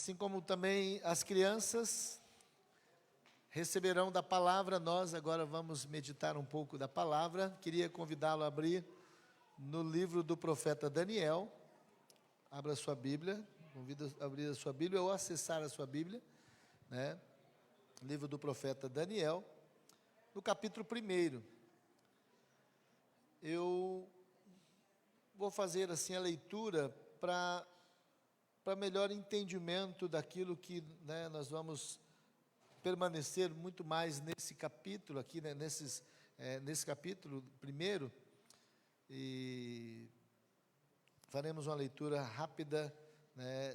Assim como também as crianças receberão da palavra, nós agora vamos meditar um pouco da palavra. Queria convidá-lo a abrir no livro do profeta Daniel. Abra a sua Bíblia, convido a abrir a sua Bíblia ou acessar a sua Bíblia, né? Livro do profeta Daniel, no capítulo 1. Eu vou fazer assim a leitura para melhor entendimento daquilo que, né, nós vamos permanecer muito mais nesse capítulo aqui, né, nesse capítulo 1, e faremos uma leitura rápida, né,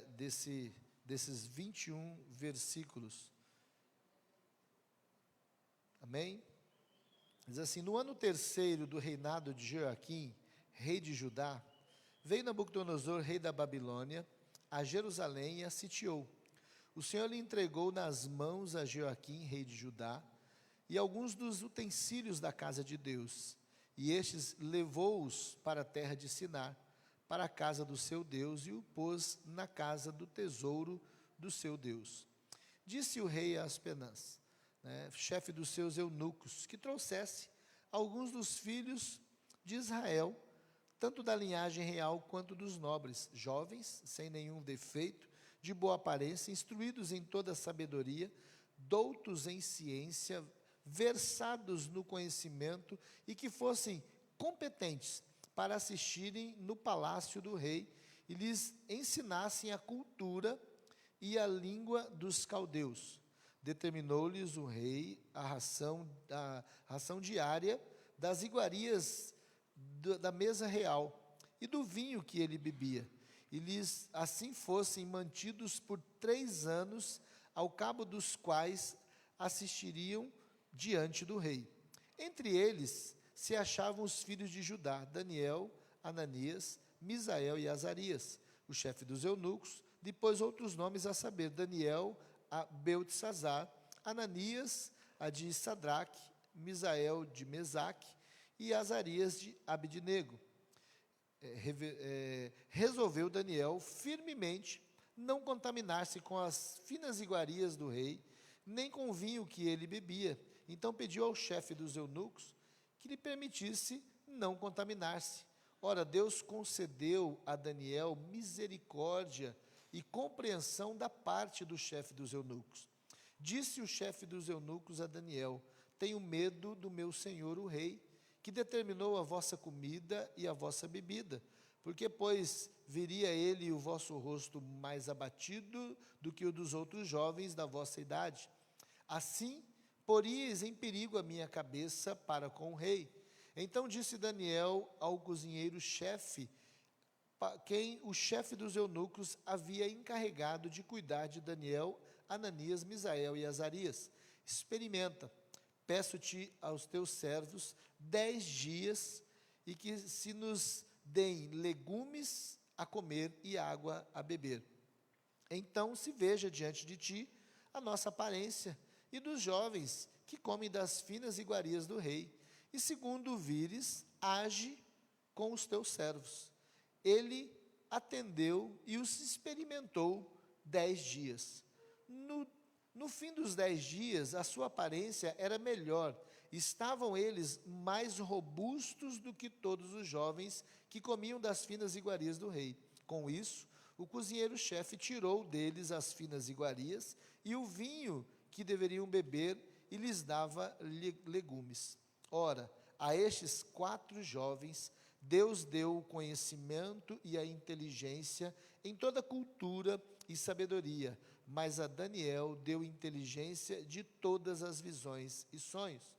desses 21 versículos. Amém? Diz assim: no ano 3º do reinado de Joaquim, rei de Judá, veio Nabucodonosor, rei da Babilônia, a Jerusalém e a sitiou. O Senhor lhe entregou nas mãos a Joaquim, rei de Judá, e alguns dos utensílios da casa de Deus, e estes levou-os para a terra de Sinar, para a casa do seu Deus, e o pôs na casa do tesouro do seu Deus. Disse o rei a Aspenaz, né, chefe dos seus eunucos, que trouxesse alguns dos filhos de Israel, tanto da linhagem real quanto dos nobres, jovens, sem nenhum defeito, de boa aparência, instruídos em toda sabedoria, doutos em ciência, versados no conhecimento e que fossem competentes para assistirem no palácio do rei e lhes ensinassem a cultura e a língua dos caldeus. Determinou-lhes o rei a ração diária das iguarias da mesa real e do vinho que ele bebia, e lhes assim fossem mantidos por 3 anos, ao cabo dos quais assistiriam diante do rei. Entre eles se achavam os filhos de Judá, Daniel, Ananias, Misael e Azarias, o chefe dos eunucos, depois outros nomes a saber, Daniel, a Beltesazar, Ananias, a de Sadraque, Misael de Mesaque e Azarias de Abednego. Resolveu Daniel firmemente não contaminar-se com as finas iguarias do rei, nem com o vinho que ele bebia. Então pediu ao chefe dos eunucos que lhe permitisse não contaminar-se. Ora, Deus concedeu a Daniel misericórdia e compreensão da parte do chefe dos eunucos. Disse o chefe dos eunucos a Daniel: tenho medo do meu senhor o rei, que determinou a vossa comida e a vossa bebida, porque, pois, viria ele o vosso rosto mais abatido do que o dos outros jovens da vossa idade. Assim, poríeis em perigo a minha cabeça para com o rei. Então disse Daniel ao cozinheiro-chefe, quem o chefe dos eunucos havia encarregado de cuidar de Daniel, Ananias, Misael e Azarias: experimenta, peço-te aos teus servos 10 dias, e que se nos deem legumes a comer e água a beber. Então se veja diante de ti a nossa aparência e dos jovens que comem das finas iguarias do rei, e segundo vires, age com os teus servos. Ele atendeu e os experimentou 10 dias. No fim dos 10 dias, a sua aparência era melhor. Estavam eles mais robustos do que todos os jovens que comiam das finas iguarias do rei. Com isso, o cozinheiro-chefe tirou deles as finas iguarias e o vinho que deveriam beber, e lhes dava legumes. Ora, a estes 4 jovens, Deus deu o conhecimento e a inteligência em toda cultura e sabedoria, mas a Daniel deu inteligência de todas as visões e sonhos.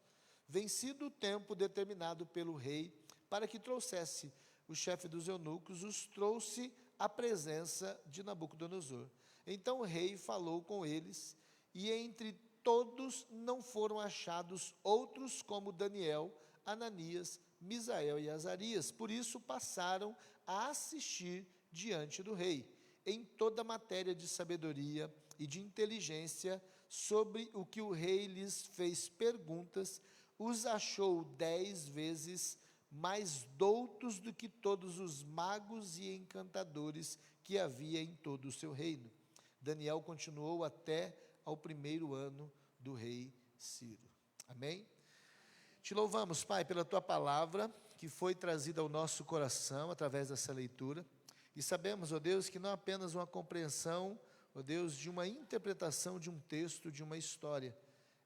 Vencido o tempo determinado pelo rei para que trouxesse o chefe dos eunucos, os trouxe à presença de Nabucodonosor. Então o rei falou com eles, e entre todos não foram achados outros como Daniel, Ananias, Misael e Azarias. Por isso passaram a assistir diante do rei, em toda matéria de sabedoria e de inteligência, sobre o que o rei lhes fez perguntas, os achou 10 vezes mais doutos do que todos os magos e encantadores que havia em todo o seu reino. Daniel continuou até ao primeiro ano do rei Ciro. Amém? Te louvamos, Pai, pela Tua palavra, que foi trazida ao nosso coração através dessa leitura. E sabemos, ó Deus, que não é apenas uma compreensão, ó Deus, de uma interpretação de um texto, de uma história.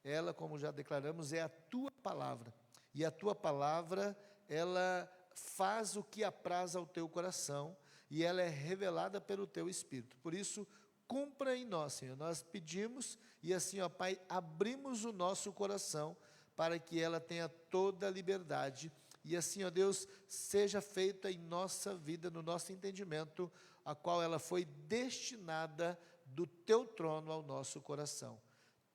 Ela, como já declaramos, é a Tua palavra. E a Tua palavra, ela faz o que apraz ao Teu coração, e ela é revelada pelo Teu Espírito. Por isso, cumpra em nós, Senhor. Nós pedimos, e assim, ó Pai, abrimos o nosso coração, para que ela tenha toda a liberdade, e assim, ó Deus, seja feita em nossa vida, no nosso entendimento, a qual ela foi destinada do Teu trono ao nosso coração.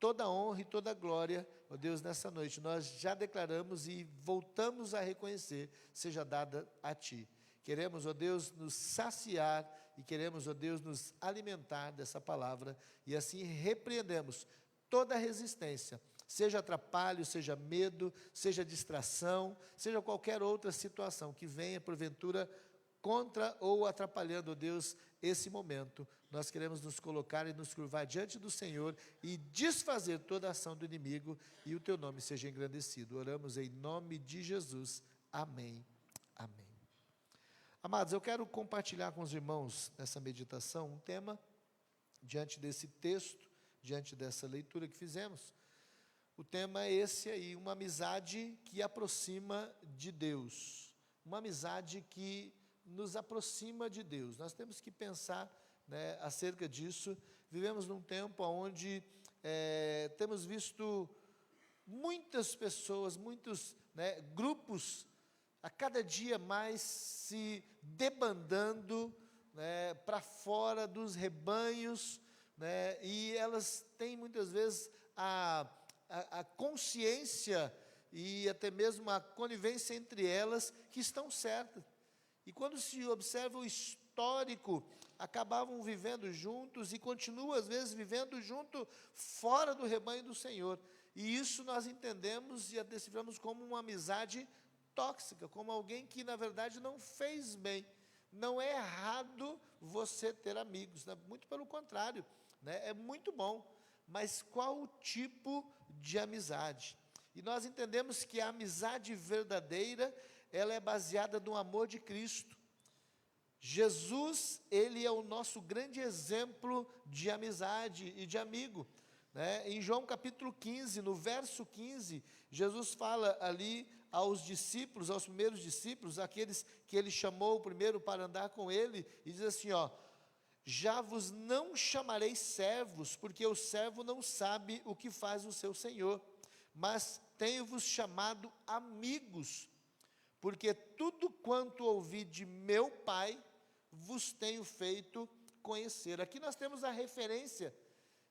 Toda a honra e toda a glória, ó Deus, nessa noite, nós já declaramos e voltamos a reconhecer, seja dada a Ti. Queremos, ó Deus, nos saciar e queremos, ó Deus, nos alimentar dessa palavra, e assim repreendemos toda a resistência, seja atrapalho, seja medo, seja distração, seja qualquer outra situação que venha, porventura, contra ou atrapalhando, ó Deus, esse momento. Nós queremos nos colocar e nos curvar diante do Senhor e desfazer toda a ação do inimigo, e o Teu nome seja engrandecido. Oramos em nome de Jesus. Amém. Amém. Amados, eu quero compartilhar com os irmãos nessa meditação um tema, diante desse texto, diante dessa leitura que fizemos. O tema é esse aí, uma amizade que aproxima de Deus, uma amizade que nos aproxima de Deus. Nós temos que pensar, né, acerca disso. Vivemos num tempo onde temos visto muitas pessoas, muitos, né, grupos, a cada dia mais se debandando, né, para fora dos rebanhos, né, e elas têm muitas vezes a consciência e até mesmo a conivência entre elas que estão certas. E quando se observa o histórico, acabavam vivendo juntos e continuam às vezes vivendo junto fora do rebanho do Senhor. E isso nós entendemos e a deciframos como uma amizade tóxica, como alguém que na verdade não fez bem. Não é errado você ter amigos, né? Muito pelo contrário, né? É muito bom. Mas qual o tipo de amizade? E nós entendemos que a amizade verdadeira, ela é baseada no amor de Cristo. Jesus, Ele é o nosso grande exemplo de amizade e de amigo, né? Em João capítulo 15, no verso 15, Jesus fala ali aos discípulos, aos primeiros discípulos, aqueles que Ele chamou primeiro para andar com Ele, e diz assim, ó: já vos não chamarei servos, porque o servo não sabe o que faz o seu senhor, mas tenho-vos chamado amigos, porque tudo quanto ouvi de meu Pai, vos tenho feito conhecer. Aqui nós temos a referência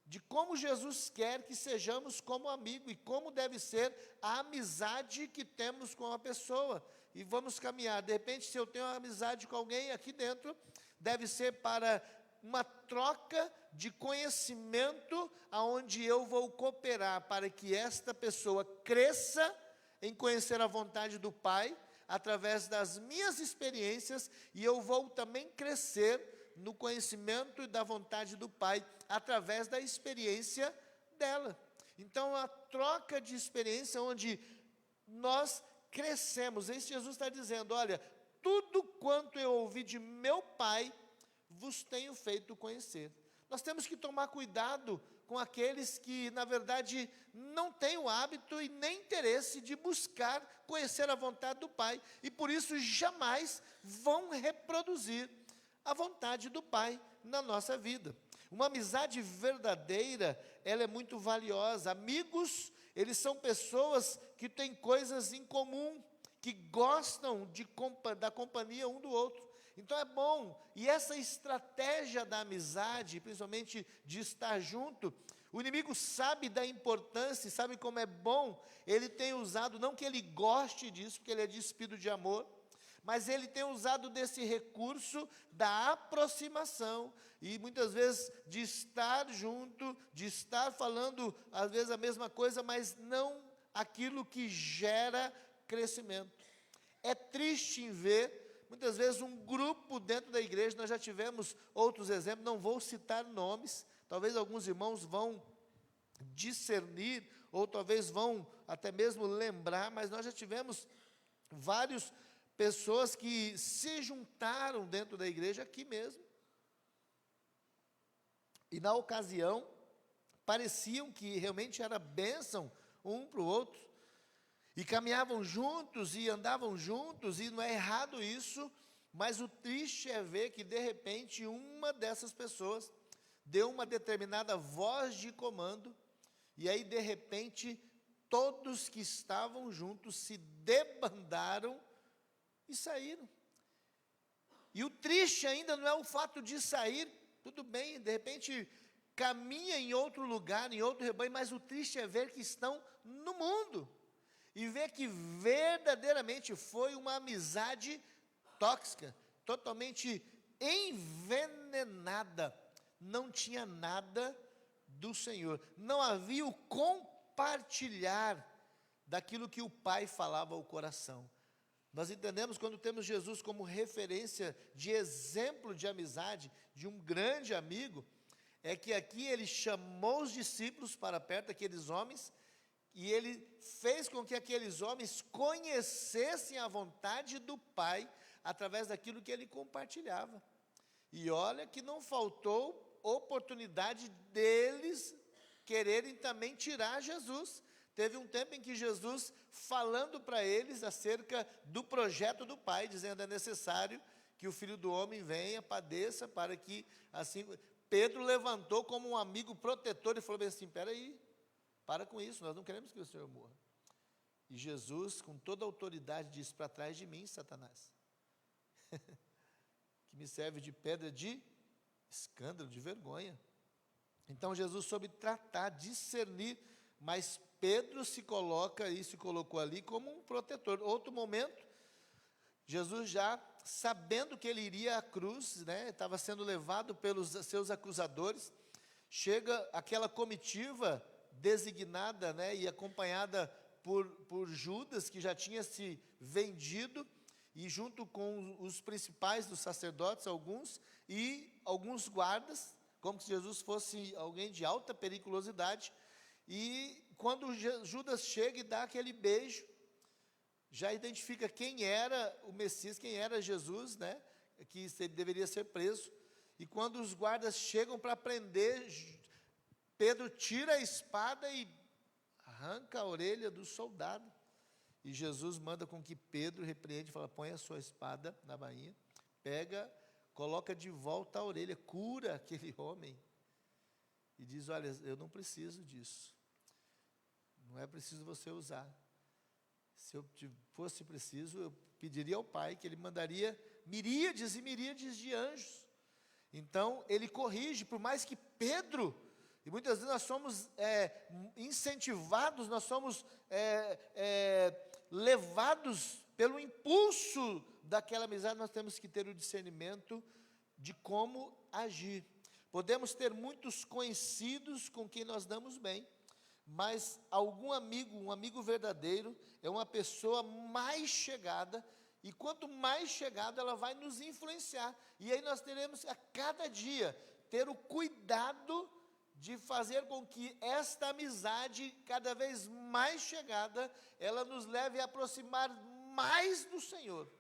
de como Jesus quer que sejamos como amigo, e como deve ser a amizade que temos com a pessoa, e vamos caminhar. De repente, se eu tenho uma amizade com alguém aqui dentro, deve ser para uma troca de conhecimento, aonde eu vou cooperar para que esta pessoa cresça em conhecer a vontade do Pai, através das minhas experiências, e eu vou também crescer no conhecimento e da vontade do Pai, através da experiência dela. Então, a troca de experiência, onde nós crescemos. Isso Jesus está dizendo, olha, tudo quanto eu ouvi de meu Pai, vos tenho feito conhecer. Nós temos que tomar cuidado com aqueles que, na verdade, não têm o hábito e nem interesse de buscar conhecer a vontade do Pai, e por isso jamais vão reproduzir a vontade do Pai na nossa vida. Uma amizade verdadeira, ela é muito valiosa. Amigos, eles são pessoas que têm coisas em comum, que gostam da companhia um do outro. Então é bom, e essa estratégia da amizade, principalmente de estar junto, o inimigo sabe da importância, sabe como é bom, ele tem usado, não que ele goste disso, porque ele é despido de amor, mas ele tem usado desse recurso da aproximação, e muitas vezes de estar junto, de estar falando, às vezes a mesma coisa, mas não aquilo que gera crescimento. É triste em ver, muitas vezes, um grupo dentro da igreja. Nós já tivemos outros exemplos, não vou citar nomes, talvez alguns irmãos vão discernir, ou talvez vão até mesmo lembrar, mas nós já tivemos várias pessoas que se juntaram dentro da igreja aqui mesmo. E na ocasião, pareciam que realmente era bênção um para o outro, e caminhavam juntos, e andavam juntos, e não é errado isso, mas o triste é ver que de repente uma dessas pessoas deu uma determinada voz de comando, e aí de repente todos que estavam juntos se debandaram e saíram. E o triste ainda não é o fato de sair, tudo bem, de repente caminha em outro lugar, em outro rebanho, mas o triste é ver que estão no mundo, e ver que verdadeiramente foi uma amizade tóxica, totalmente envenenada, não tinha nada do Senhor, não havia o compartilhar daquilo que o Pai falava ao coração. Nós entendemos, quando temos Jesus como referência de exemplo de amizade, de um grande amigo, é que aqui ele chamou os discípulos para perto daqueles homens, e ele fez com que aqueles homens conhecessem a vontade do Pai, através daquilo que ele compartilhava. E olha que não faltou oportunidade deles quererem também tirar Jesus. Teve um tempo em que Jesus, falando para eles acerca do projeto do Pai, dizendo: é necessário que o Filho do Homem venha, padeça, para que assim... Pedro levantou como um amigo protetor e falou bem assim: espera aí, para com isso, nós não queremos que o Senhor morra. E Jesus, com toda a autoridade, disse: para trás de mim, Satanás, que me serve de pedra de escândalo, de vergonha. Então Jesus soube tratar, discernir, mas Pedro se coloca e se colocou ali como um protetor. Outro momento, Jesus já sabendo que ele iria à cruz, né, estava sendo levado pelos seus acusadores, chega aquela comitiva designada, né, e acompanhada por Judas, que já tinha se vendido, e junto com os principais dos sacerdotes, alguns, e alguns guardas, como se Jesus fosse alguém de alta periculosidade. E quando Judas chega e dá aquele beijo, já identifica quem era o Messias, quem era Jesus, né, que ele deveria ser preso. E quando os guardas chegam para prender, Pedro tira a espada e arranca a orelha do soldado. E Jesus manda com que Pedro repreende e fala: põe a sua espada na bainha, pega, coloca de volta a orelha, cura aquele homem. E diz: olha, eu não preciso disso, não é preciso você usar. Se eu fosse preciso, eu pediria ao Pai que ele mandaria miríades e miríades de anjos. Então, ele corrige, por mais que Pedro, e muitas vezes nós somos incentivados, nós somos levados pelo impulso daquela amizade, nós temos que ter o discernimento de como agir. Podemos ter muitos conhecidos com quem nós damos bem, mas algum amigo, um amigo verdadeiro, é uma pessoa mais chegada, e quanto mais chegada, ela vai nos influenciar. E aí nós teremos a cada dia ter o cuidado de fazer com que esta amizade, cada vez mais chegada, ela nos leve a aproximar mais do Senhor.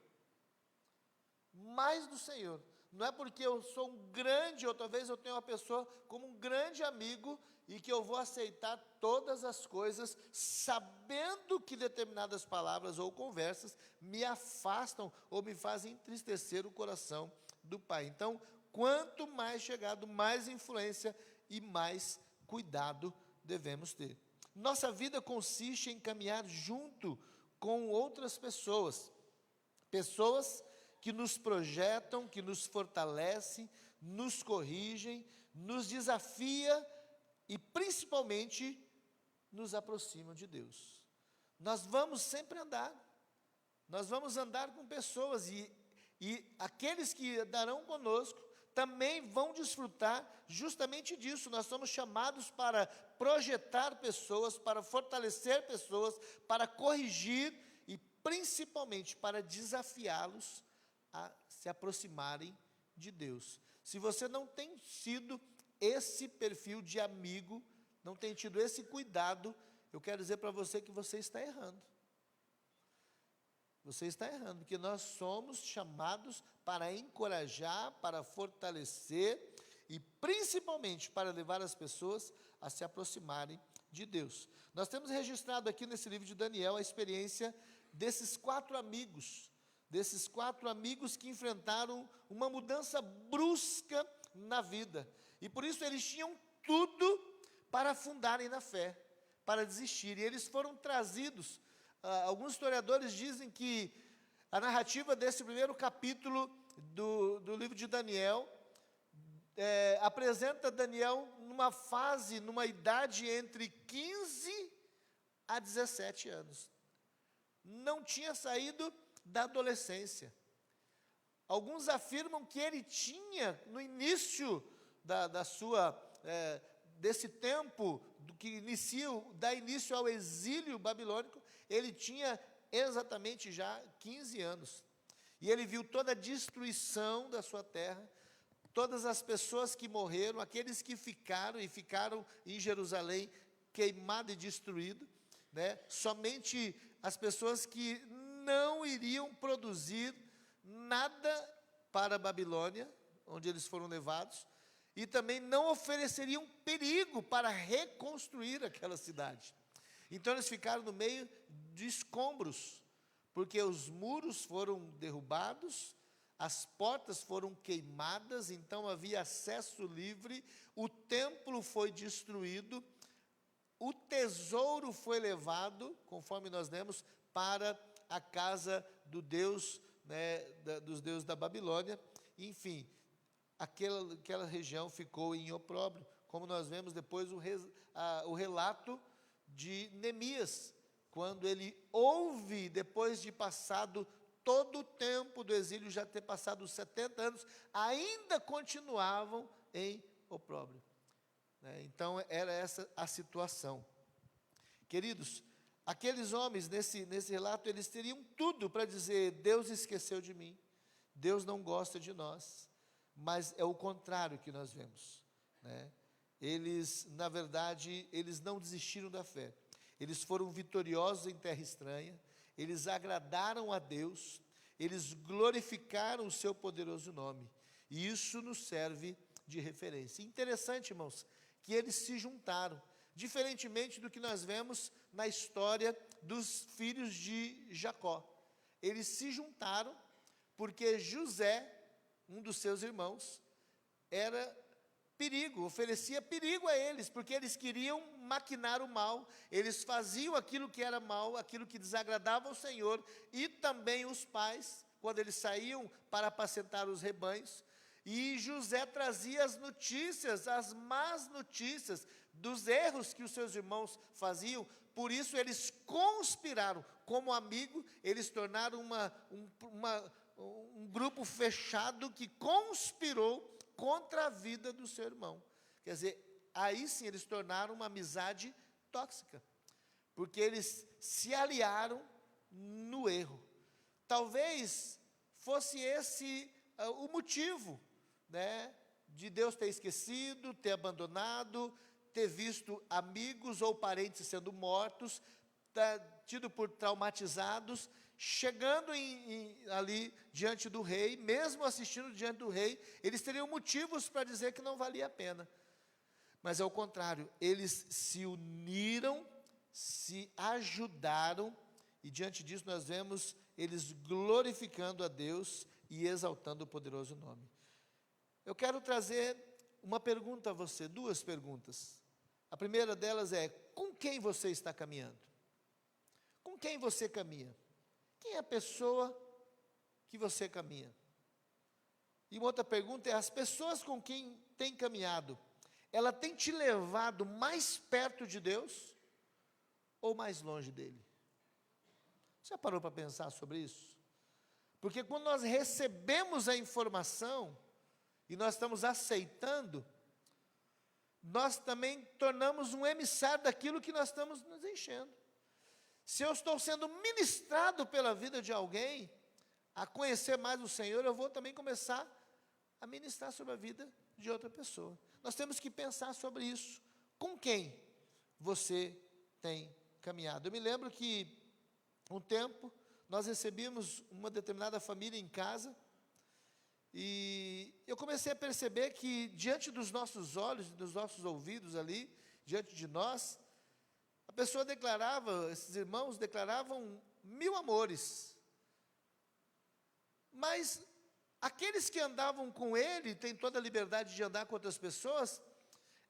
Mais do Senhor. Não é porque eu sou um grande, ou talvez eu tenha uma pessoa como um grande amigo, e que eu vou aceitar todas as coisas, sabendo que determinadas palavras ou conversas me afastam ou me fazem entristecer o coração do Pai. Então, quanto mais chegado, mais influência e mais cuidado devemos ter. Nossa vida consiste em caminhar junto com outras pessoas, pessoas que nos projetam, que nos fortalecem, nos corrigem, nos desafia e principalmente nos aproximam de Deus. Nós vamos sempre andar, nós vamos andar com pessoas, e aqueles que andarão conosco também vão desfrutar justamente disso. Nós somos chamados para projetar pessoas, para fortalecer pessoas, para corrigir e principalmente para desafiá-los a se aproximarem de Deus. Se você não tem sido esse perfil de amigo, não tem tido esse cuidado, eu quero dizer para você que você está errando. Você está errando, porque nós somos chamados para encorajar, para fortalecer e principalmente para levar as pessoas a se aproximarem de Deus. Nós temos registrado aqui nesse livro de Daniel a experiência desses 4 amigos, que enfrentaram uma mudança brusca na vida. E por isso eles tinham tudo para afundarem na fé, para desistir. E eles foram trazidos. Alguns historiadores dizem que a narrativa desse primeiro capítulo do livro de Daniel apresenta Daniel numa fase, numa idade entre 15 a 17 anos. Não tinha saído da adolescência. Alguns afirmam que ele tinha, no início desse tempo, dá início ao exílio babilônico, ele tinha exatamente já 15 anos. E ele viu toda a destruição da sua terra, todas as pessoas que morreram, aqueles que ficaram em Jerusalém, queimado e destruído, né? Somente as pessoas que não iriam produzir nada para a Babilônia, onde eles foram levados, e também não ofereceriam perigo para reconstruir aquela cidade. Então eles ficaram no meio de escombros, porque os muros foram derrubados, as portas foram queimadas, então havia acesso livre, o templo foi destruído, o tesouro foi levado, conforme nós lemos, para a casa do Deus, dos deuses da Babilônia. Enfim, aquela região ficou em opróbrio, como nós vemos depois o relato de Neemias, quando ele ouve, depois de passado todo o tempo do exílio, já ter passado os 70 anos, ainda continuavam em opróbrio. Então, era essa a situação. Queridos, aqueles homens, nesse relato, eles teriam tudo para dizer: Deus esqueceu de mim, Deus não gosta de nós, mas é o contrário que nós vemos, né? Eles, na verdade, eles não desistiram da fé, eles foram vitoriosos em terra estranha, eles agradaram a Deus, eles glorificaram o seu poderoso nome, e isso nos serve de referência. Interessante, irmãos, que eles se juntaram, diferentemente do que nós vemos na história dos filhos de Jacó. Eles se juntaram porque José, um dos seus irmãos, oferecia perigo a eles, porque eles queriam maquinar o mal, eles faziam aquilo que era mal, aquilo que desagradava ao Senhor, e também os pais, quando eles saíam para apacentar os rebanhos, e José trazia as notícias, as más notícias, dos erros que os seus irmãos faziam. Por isso eles conspiraram, como amigo, eles tornaram um grupo fechado que conspirou contra a vida do seu irmão. Quer dizer, aí sim eles tornaram uma amizade tóxica, porque eles se aliaram no erro. Talvez fosse esse o motivo, né, de Deus ter esquecido, ter abandonado, ter visto amigos ou parentes sendo mortos, tido por traumatizados, chegando ali diante do rei, mesmo assistindo diante do rei, eles teriam motivos para dizer que não valia a pena. Mas ao contrário, eles se uniram, se ajudaram, e diante disso nós vemos eles glorificando a Deus e exaltando o poderoso nome. Eu quero trazer uma pergunta a você, 2 perguntas. A primeira delas é: com quem você está caminhando? Com quem você caminha? Quem é a pessoa que você caminha? E uma outra pergunta é: as pessoas com quem tem caminhado, ela tem te levado mais perto de Deus ou mais longe dele? Você já parou para pensar sobre isso? Porque quando nós recebemos a informação e nós estamos aceitando, nós também tornamos um emissário daquilo que nós estamos nos enchendo. Se eu estou sendo ministrado pela vida de alguém a conhecer mais o Senhor, eu vou também começar a ministrar sobre a vida de outra pessoa. Nós temos que pensar sobre isso. Com quem você tem caminhado? Eu me lembro que, um tempo, nós recebíamos uma determinada família em casa, e eu comecei a perceber que, diante dos nossos olhos, dos nossos ouvidos ali, diante de nós, a pessoa declarava, esses irmãos declaravam 1000 amores, mas aqueles que andavam com ele, tem toda a liberdade de andar com outras pessoas,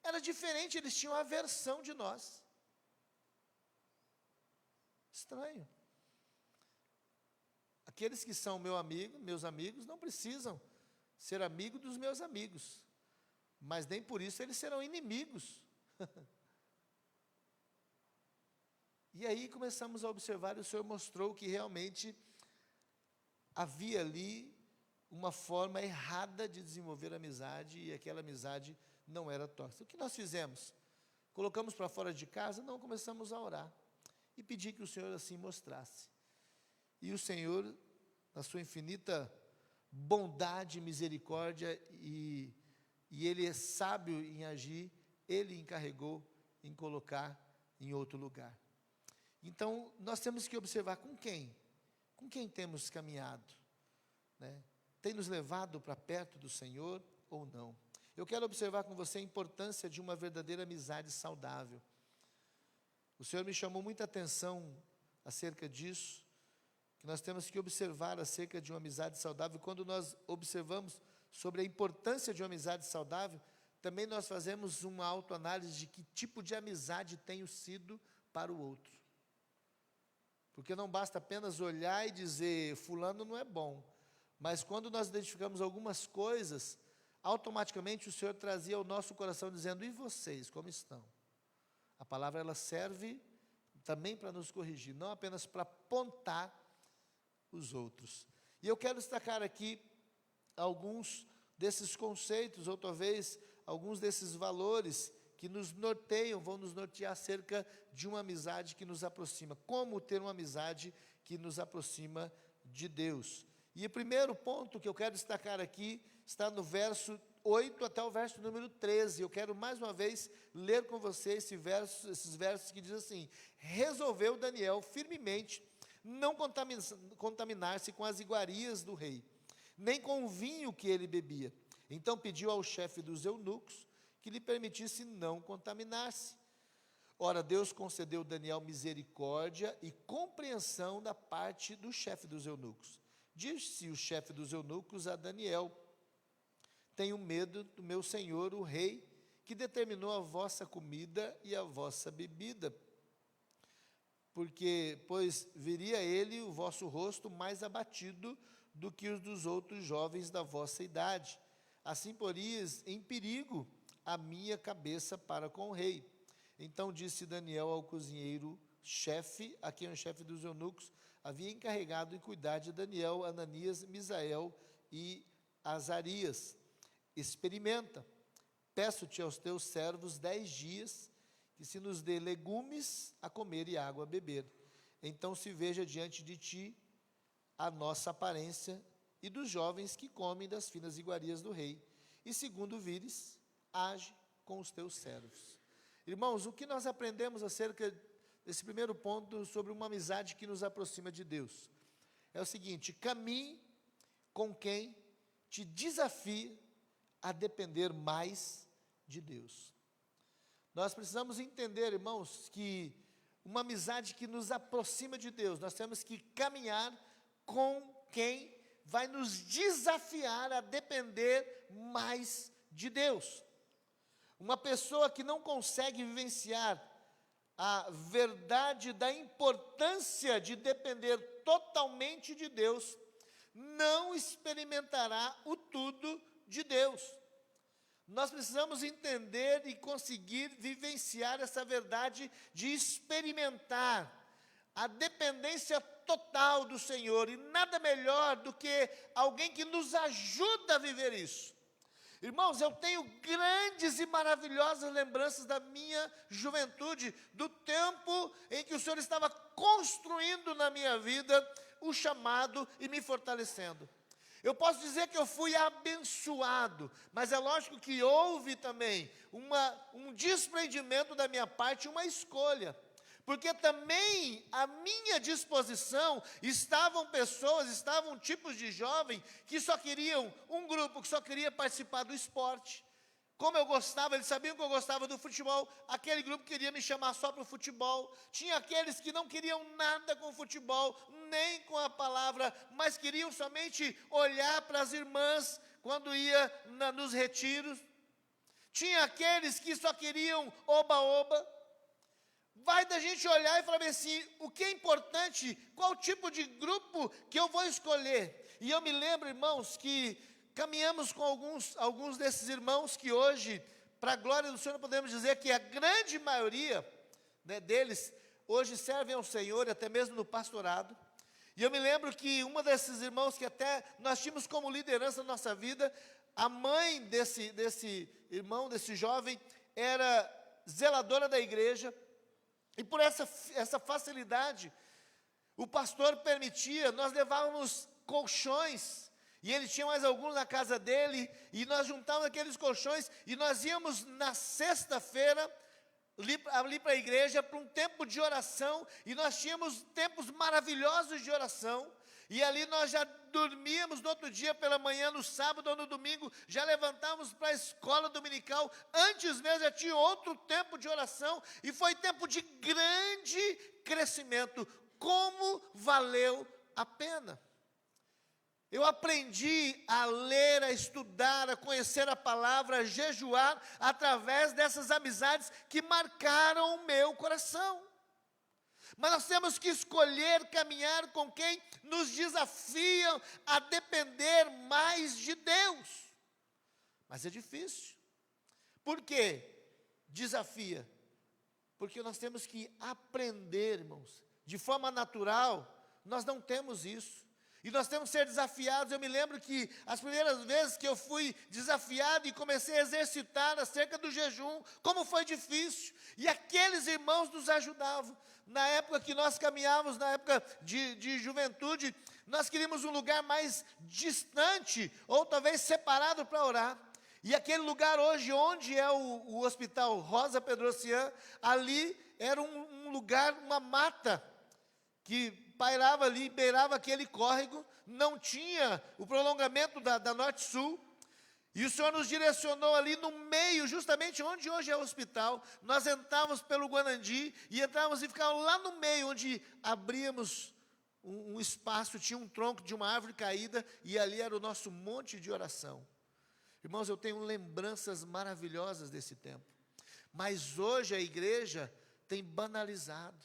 era diferente, eles tinham aversão de nós. Estranho. Aqueles que são meus amigos, não precisam ser amigo dos meus amigos, mas nem por isso eles serão inimigos. E aí começamos a observar, e o Senhor mostrou que realmente havia ali uma forma errada de desenvolver amizade, e aquela amizade não era tóxica. O que nós fizemos? Colocamos para fora de casa? Não, começamos a orar e pedir que o Senhor assim mostrasse. E o Senhor, na sua infinita bondade e misericórdia, e Ele é sábio em agir, Ele encarregou em colocar em outro lugar. Então, nós temos que observar com quem temos caminhado, né? Tem nos levado para perto do Senhor ou não? Eu quero observar com você a importância de uma verdadeira amizade saudável. O Senhor me chamou muita atenção acerca disso, que nós temos que observar acerca de uma amizade saudável. Quando nós observamos sobre a importância de uma amizade saudável, também nós fazemos uma autoanálise de que tipo de amizade tenho sido para o outro. Porque não basta apenas olhar e dizer, fulano não é bom, mas quando nós identificamos algumas coisas, automaticamente o Senhor trazia ao nosso coração dizendo, e vocês, como estão? A palavra, ela serve também para nos corrigir, não apenas para apontar os outros. E eu quero destacar aqui alguns desses conceitos, ou talvez alguns desses valores que nos norteiam, vão nos nortear acerca de uma amizade que nos aproxima. Como ter uma amizade que nos aproxima de Deus? E o primeiro ponto que eu quero destacar aqui está no verso 8 até o verso número 13. Eu quero mais uma vez ler com você esses versos que diz assim: resolveu Daniel firmemente não contaminar-se com as iguarias do rei, nem com o vinho que ele bebia. Então pediu ao chefe dos eunucos que lhe permitisse não contaminar-se. Ora, Deus concedeu a Daniel misericórdia e compreensão da parte do chefe dos eunucos. Disse o chefe dos eunucos a Daniel: tenho medo do meu senhor, o rei, que determinou a vossa comida e a vossa bebida, pois veria ele o vosso rosto mais abatido do que os dos outros jovens da vossa idade. Assim porias em perigo a minha cabeça para com o rei. Então disse Daniel ao cozinheiro-chefe, a quem o chefe dos eunucos havia encarregado em cuidar de Daniel, Ananias, Misael e Azarias: experimenta, peço-te aos teus servos 10 dias, que se nos dê legumes a comer e água a beber. Então se veja diante de ti a nossa aparência e dos jovens que comem das finas iguarias do rei. E segundo vires, age com os teus servos. Irmãos, o que nós aprendemos acerca desse primeiro ponto sobre uma amizade que nos aproxima de Deus? É o seguinte: caminhe com quem te desafia a depender mais de Deus. Nós precisamos entender, irmãos, que uma amizade que nos aproxima de Deus, nós temos que caminhar com quem vai nos desafiar a depender mais de Deus. Uma pessoa que não consegue vivenciar a verdade da importância de depender totalmente de Deus, não experimentará o tudo de Deus. Nós precisamos entender e conseguir vivenciar essa verdade de experimentar a dependência total do Senhor, e nada melhor do que alguém que nos ajuda a viver isso. Irmãos, eu tenho grandes e maravilhosas lembranças da minha juventude, do tempo em que o Senhor estava construindo na minha vida o chamado e me fortalecendo. Eu posso dizer que eu fui abençoado, mas é lógico que houve também um desprendimento da minha parte, uma escolha. Porque também à minha disposição estavam pessoas, estavam tipos de jovem que só queriam, um grupo que só queria participar do esporte. Como eu gostava, eles sabiam que eu gostava do futebol, aquele grupo queria me chamar só para o futebol. Tinha aqueles que não queriam nada com o futebol, nem com a palavra, mas queriam somente olhar para as irmãs quando ia nos retiros. Tinha aqueles que só queriam oba-oba. Vai da gente olhar e falar assim, o que é importante, qual tipo de grupo que eu vou escolher. E eu me lembro, irmãos, que caminhamos com alguns desses irmãos que hoje, para a glória do Senhor, podemos dizer que a grande maioria, né, deles, hoje servem ao Senhor, até mesmo no pastorado. E eu me lembro que uma desses irmãos que até nós tínhamos como liderança na nossa vida, a mãe desse irmão, desse jovem, era zeladora da igreja. E por essa facilidade, o pastor permitia, nós levávamos colchões, e ele tinha mais alguns na casa dele, e nós juntávamos aqueles colchões, e nós íamos na sexta-feira, ali para a igreja, para um tempo de oração, e nós tínhamos tempos maravilhosos de oração, e ali nós já dormíamos no outro dia pela manhã, no sábado ou no domingo, já levantávamos para a escola dominical, antes mesmo já tinha outro tempo de oração, e foi tempo de grande crescimento. Como valeu a pena! Eu aprendi a ler, a estudar, a conhecer a palavra, a jejuar, através dessas amizades que marcaram o meu coração. Mas nós temos que escolher caminhar com quem nos desafiam a depender mais de Deus. Mas é difícil. Por quê? Desafia. Porque nós temos que aprender, irmãos. De forma natural, nós não temos isso. E nós temos que ser desafiados. Eu me lembro que as primeiras vezes que eu fui desafiado e comecei a exercitar acerca do jejum, como foi difícil. E aqueles irmãos nos ajudavam. Na época que nós caminhávamos, na época de juventude, nós queríamos um lugar mais distante, ou talvez separado para orar. E aquele lugar hoje, onde é o Hospital Rosa Pedrocian, ali era um lugar, uma mata, que pairava ali, beirava aquele córrego, não tinha o prolongamento da Norte-Sul, e o Senhor nos direcionou ali no meio, justamente onde hoje é o hospital. Nós entrávamos pelo Guanandi, e entrávamos e ficávamos lá no meio, onde abríamos um espaço, tinha um tronco de uma árvore caída, e ali era o nosso monte de oração. Irmãos, eu tenho lembranças maravilhosas desse tempo, mas hoje a igreja tem banalizado.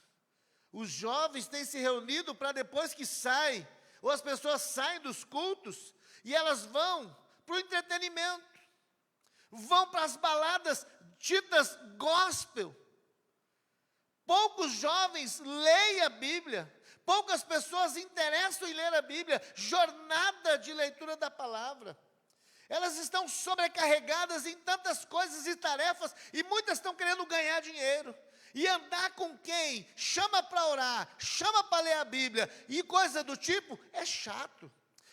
Os jovens têm se reunido para depois que saem, ou as pessoas saem dos cultos, e elas vão para o entretenimento, vão para as baladas ditas gospel. Poucos jovens leem a Bíblia, poucas pessoas interessam em ler a Bíblia, jornada de leitura da palavra. Elas estão sobrecarregadas em tantas coisas e tarefas, e muitas estão querendo ganhar dinheiro. E andar com quem chama para orar, chama para ler a Bíblia, e coisa do tipo, é chato.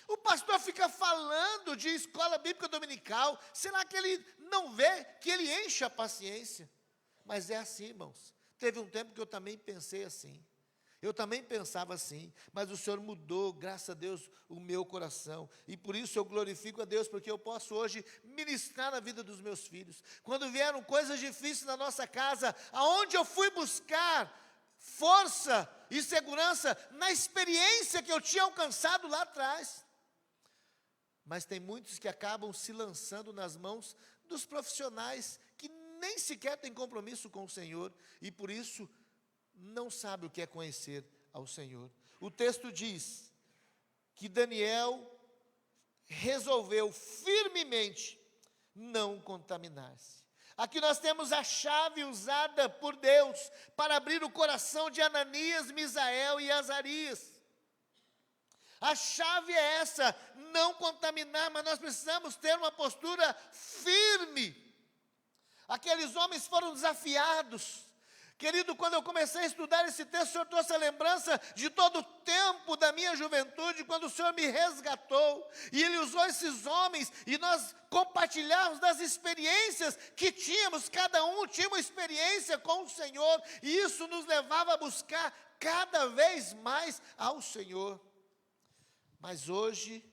O pastor fica falando de escola bíblica dominical, será que ele não vê que ele enche a paciência? Mas é assim, irmãos. Teve um tempo que eu também pensei assim. Eu também pensava assim, mas o Senhor mudou, graças a Deus, o meu coração. E por isso eu glorifico a Deus, porque eu posso hoje ministrar na vida dos meus filhos. Quando vieram coisas difíceis na nossa casa, aonde eu fui buscar força e segurança na experiência que eu tinha alcançado lá atrás. Mas tem muitos que acabam se lançando nas mãos dos profissionais que nem sequer têm compromisso com o Senhor, e por isso não sabe o que é conhecer ao Senhor. O texto diz que Daniel resolveu firmemente não contaminar-se. Aqui nós temos a chave usada por Deus para abrir o coração de Ananias, Misael e Azarias. A chave é essa, não contaminar, mas nós precisamos ter uma postura firme. Aqueles homens foram desafiados. Querido, quando eu comecei a estudar esse texto, o Senhor trouxe a lembrança de todo o tempo da minha juventude, quando o Senhor me resgatou, e Ele usou esses homens, e nós compartilhávamos das experiências que tínhamos, cada um tinha uma experiência com o Senhor, e isso nos levava a buscar cada vez mais ao Senhor. Mas hoje,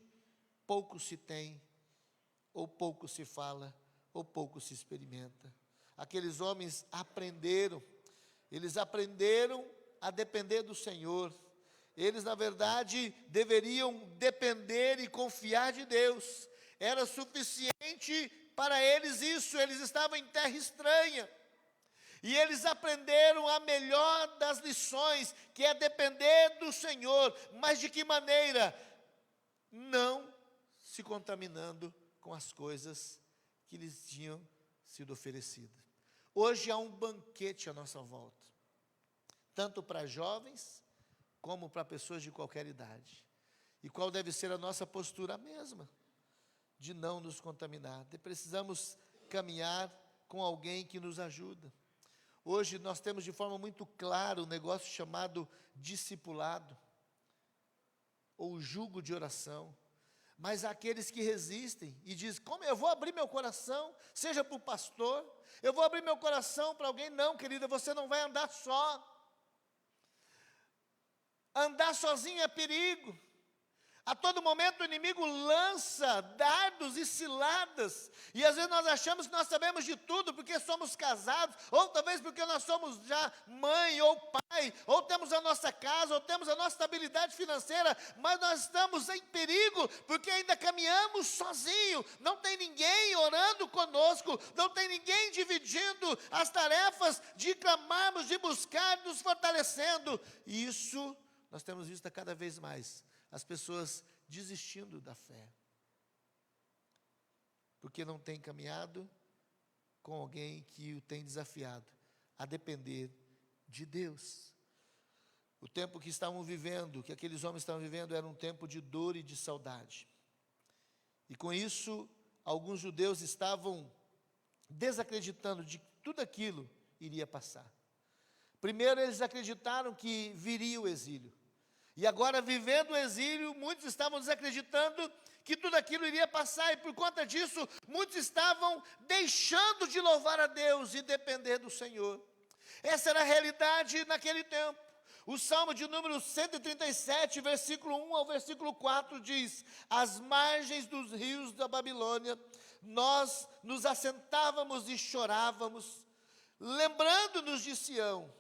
pouco se tem, ou pouco se fala, ou pouco se experimenta. Aqueles homens eles aprenderam a depender do Senhor. Eles, na verdade, deveriam depender e confiar de Deus. Era suficiente para eles isso, eles estavam em terra estranha. E eles aprenderam a melhor das lições, que é depender do Senhor. Mas de que maneira? Não se contaminando com as coisas que lhes tinham sido oferecidas. Hoje há um banquete à nossa volta, tanto para jovens, como para pessoas de qualquer idade. E qual deve ser a nossa postura? A mesma, de não nos contaminar. Precisamos caminhar com alguém que nos ajuda. Hoje nós temos de forma muito clara um negócio chamado discipulado, ou jugo de oração. Mas há aqueles que resistem e dizem, como eu vou abrir meu coração, seja para o pastor, eu vou abrir meu coração para alguém. Não, querida, você não vai andar só. Andar sozinho é perigo. A todo momento o inimigo lança dardos e ciladas, e às vezes nós achamos que nós sabemos de tudo, porque somos casados, ou talvez porque nós somos já mãe ou pai, ou temos a nossa casa, ou temos a nossa estabilidade financeira, mas nós estamos em perigo, porque ainda caminhamos sozinho, não tem ninguém orando conosco, não tem ninguém dividindo as tarefas de clamarmos, de buscar, nos fortalecendo. E isso nós temos visto cada vez mais. As pessoas desistindo da fé, porque não tem caminhado com alguém que o tem desafiado a depender de Deus. O tempo que estavam vivendo, que aqueles homens estavam vivendo, era um tempo de dor e de saudade. E com isso, alguns judeus estavam desacreditando de que tudo aquilo iria passar. Primeiro, eles acreditaram que viria o exílio. E agora, vivendo o exílio, muitos estavam desacreditando que tudo aquilo iria passar, e por conta disso, muitos estavam deixando de louvar a Deus e depender do Senhor. Essa era a realidade naquele tempo. O Salmo de número 137, versículo 1 ao versículo 4 diz: às margens dos rios da Babilônia, nós nos assentávamos e chorávamos, lembrando-nos de Sião,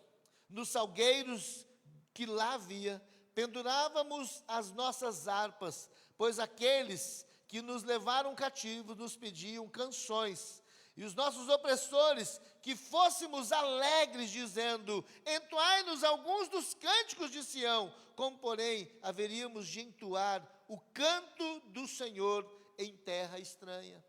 nos salgueiros que lá havia, pendurávamos as nossas harpas, pois aqueles que nos levaram cativos nos pediam canções, e os nossos opressores que fôssemos alegres, dizendo: entoai-nos alguns dos cânticos de Sião, como porém haveríamos de entoar o canto do Senhor em terra estranha.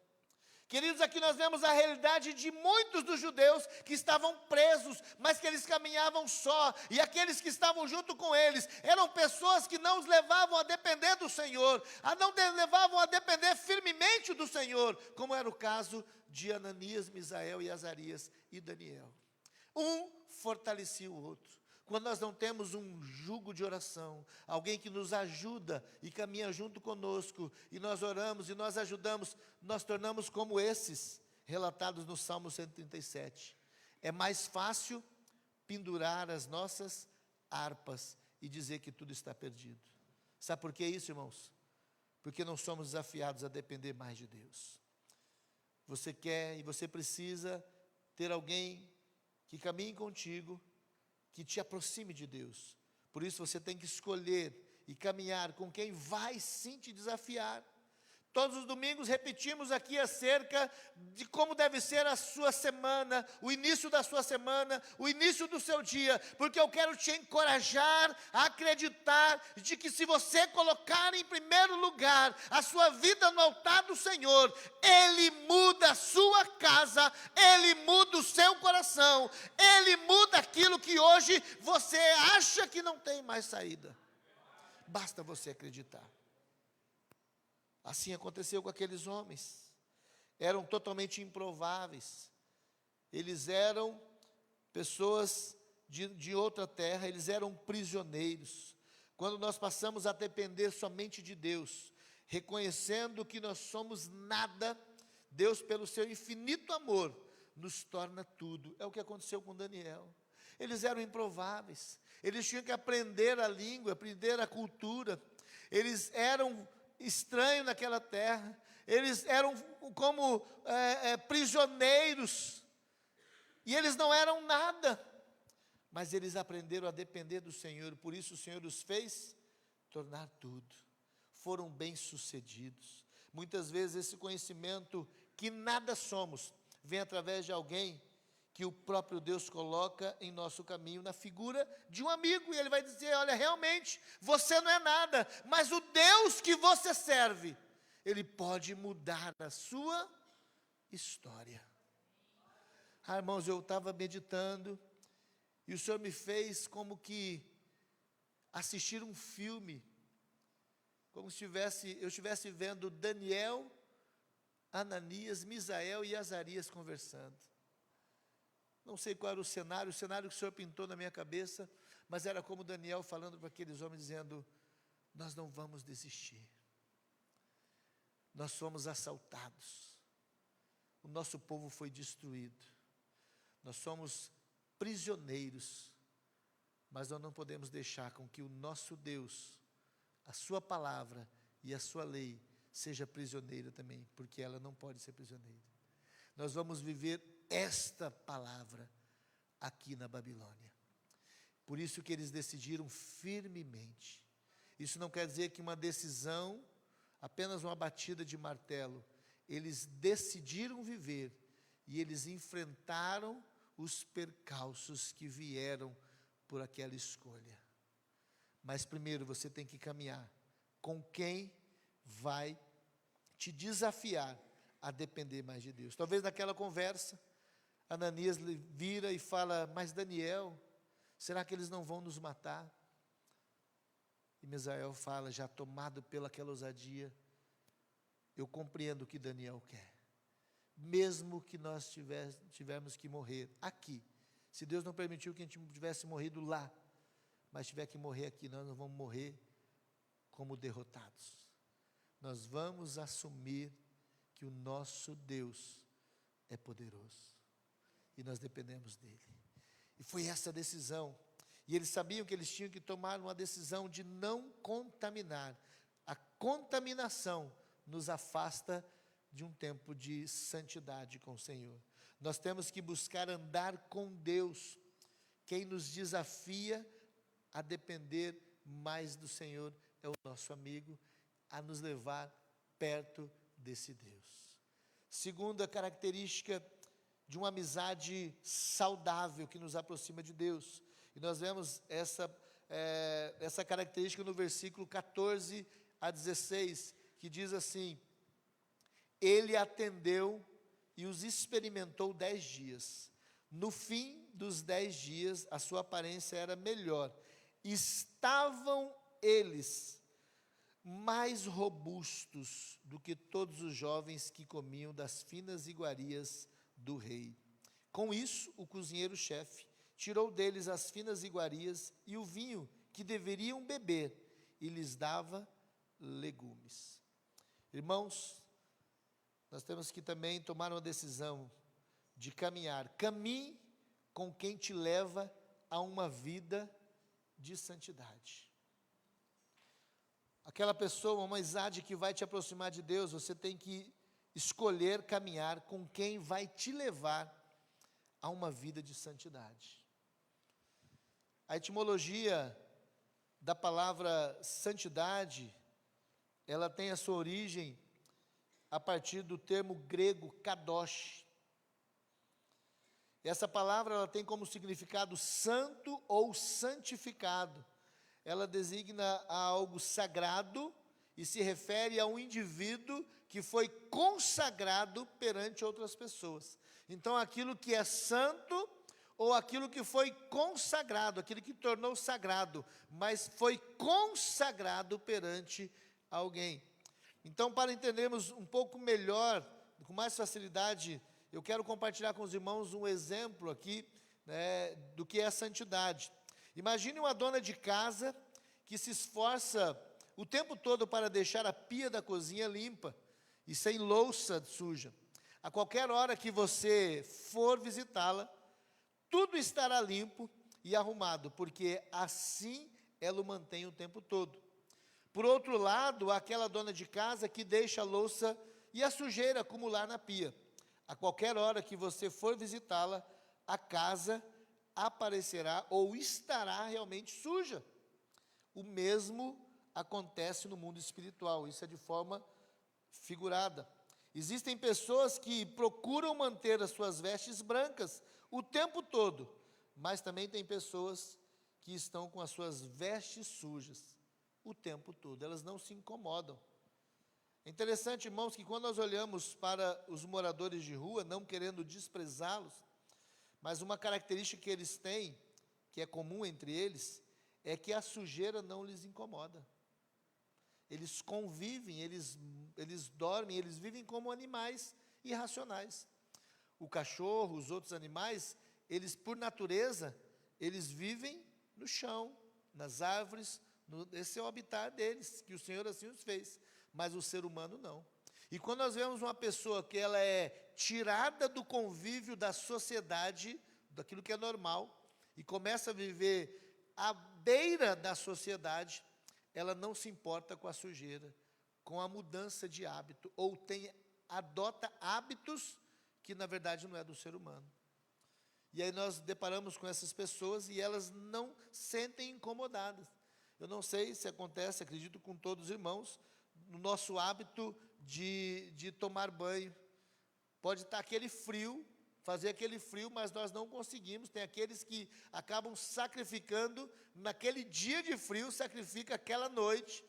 Queridos, aqui nós vemos a realidade de muitos dos judeus que estavam presos, mas que eles caminhavam só, e aqueles que estavam junto com eles, eram pessoas que não os levavam a depender do Senhor, não levavam a depender firmemente do Senhor, como era o caso de Ananias, Misael e Azarias e Daniel. Um fortalecia o outro. Quando nós não temos um jugo de oração, alguém que nos ajuda e caminha junto conosco, e nós oramos e nós ajudamos, nós tornamos como esses relatados no Salmo 137. É mais fácil pendurar as nossas harpas e dizer que tudo está perdido. Sabe por que isso, irmãos? Porque não somos desafiados a depender mais de Deus. Você quer e você precisa ter alguém que caminhe contigo, que te aproxime de Deus. Por isso você tem que escolher e caminhar com quem vai sim te desafiar. Todos os domingos repetimos aqui acerca de como deve ser a sua semana, o início da sua semana, o início do seu dia, porque eu quero te encorajar a acreditar de que se você colocar em primeiro lugar a sua vida no altar do Senhor, Ele muda a sua casa, Ele muda o seu coração, Ele muda aquilo que hoje você acha que não tem mais saída. Basta você acreditar. Assim aconteceu com aqueles homens. Eram totalmente improváveis. Eles eram pessoas de outra terra, eles eram prisioneiros. Quando nós passamos a depender somente de Deus, reconhecendo que nós somos nada, Deus, pelo seu infinito amor, nos torna tudo. É o que aconteceu com Daniel. Eles eram improváveis, eles tinham que aprender a língua, aprender a cultura, eles eram estranhos naquela terra, eles eram como prisioneiros, e eles não eram nada, mas eles aprenderam a depender do Senhor, por isso o Senhor os fez tornar tudo, foram bem-sucedidos. Muitas vezes esse conhecimento que nada somos, vem através de alguém que o próprio Deus coloca em nosso caminho, na figura de um amigo, e ele vai dizer, olha, realmente, você não é nada, mas o Deus que você serve, Ele pode mudar a sua história. Ah, irmãos, eu estava meditando, e o Senhor me fez como que assistir um filme, como se eu estivesse vendo Daniel, Ananias, Misael e Azarias conversando. Não sei qual era o cenário que o Senhor pintou na minha cabeça, mas era como Daniel falando para aqueles homens, dizendo, nós não vamos desistir, nós fomos assaltados, o nosso povo foi destruído, nós somos prisioneiros, mas nós não podemos deixar com que o nosso Deus, a sua palavra e a sua lei, seja prisioneira também, porque ela não pode ser prisioneira. Nós vamos viver esta palavra aqui na Babilônia. Por isso que eles decidiram firmemente. Isso não quer dizer que uma decisão, apenas uma batida de martelo. Eles decidiram viver e eles enfrentaram os percalços que vieram por aquela escolha. Mas primeiro você tem que caminhar com quem vai te desafiar a depender mais de Deus. Talvez naquela conversa, Ananias vira e fala, mas Daniel, será que eles não vão nos matar? E Misael fala, já tomado pelaquela ousadia, eu compreendo o que Daniel quer. Mesmo que nós tivermos que morrer aqui, se Deus não permitiu que a gente tivesse morrido lá, mas tiver que morrer aqui, nós não vamos morrer como derrotados. Nós vamos assumir que o nosso Deus é poderoso, e nós dependemos dEle. E foi essa decisão, e eles sabiam que eles tinham que tomar uma decisão de não contaminar. A contaminação nos afasta de um tempo de santidade com o Senhor. Nós temos que buscar andar com Deus. Quem nos desafia a depender mais do Senhor é o nosso amigo, a nos levar perto desse Deus. Segunda característica de uma amizade saudável que nos aproxima de Deus. E nós vemos essa característica no versículo 14 a 16, que diz assim, ele atendeu e os experimentou 10 dias. No fim dos 10 dias, a sua aparência era melhor. Estavam eles mais robustos do que todos os jovens que comiam das finas iguarias do rei. Com isso, o cozinheiro-chefe tirou deles as finas iguarias e o vinho que deveriam beber, e lhes dava legumes. Irmãos, nós temos que também tomar uma decisão de caminhar. Caminhe com quem te leva a uma vida de santidade. Aquela pessoa, uma amizade que vai te aproximar de Deus, você tem que escolher caminhar com quem vai te levar a uma vida de santidade. A etimologia da palavra santidade, ela tem a sua origem a partir do termo grego kadosh. Essa palavra ela tem como significado santo ou santificado. Ela designa a algo sagrado e se refere a um indivíduo que foi consagrado perante outras pessoas. Então, aquilo que é santo ou aquilo que foi consagrado, aquilo que tornou sagrado, mas foi consagrado perante alguém. Então, para entendermos um pouco melhor, com mais facilidade, eu quero compartilhar com os irmãos um exemplo aqui, do que é a santidade. Imagine uma dona de casa que se esforça o tempo todo para deixar a pia da cozinha limpa e sem louça suja. A qualquer hora que você for visitá-la, tudo estará limpo e arrumado, porque assim ela o mantém o tempo todo. Por outro lado, aquela dona de casa que deixa a louça e a sujeira acumular na pia. A qualquer hora que você for visitá-la, a casa aparecerá ou estará realmente suja. O mesmo acontece no mundo espiritual, isso é de forma figurada. Existem pessoas que procuram manter as suas vestes brancas o tempo todo, mas também tem pessoas que estão com as suas vestes sujas o tempo todo, elas não se incomodam. É interessante, irmãos, que quando nós olhamos para os moradores de rua, não querendo desprezá-los, mas uma característica que eles têm, que é comum entre eles, é que a sujeira não lhes incomoda. Eles convivem, eles dormem, eles vivem como animais irracionais. O cachorro, os outros animais, eles por natureza, eles vivem no chão, nas árvores, esse é o habitat deles, que o Senhor assim os fez. Mas o ser humano não. E quando nós vemos uma pessoa que ela é tirada do convívio da sociedade, daquilo que é normal, e começa a viver à beira da sociedade, ela não se importa com a sujeira, com a mudança de hábito, ou adota hábitos que na verdade não é do ser humano. E aí nós deparamos com essas pessoas e elas não sentem incomodadas. Eu não sei se acontece, acredito com todos os irmãos, no nosso hábito de tomar banho. Pode estar aquele frio, fazer aquele frio, mas nós não conseguimos. Tem aqueles que acabam sacrificando, naquele dia de frio, sacrifica aquela noite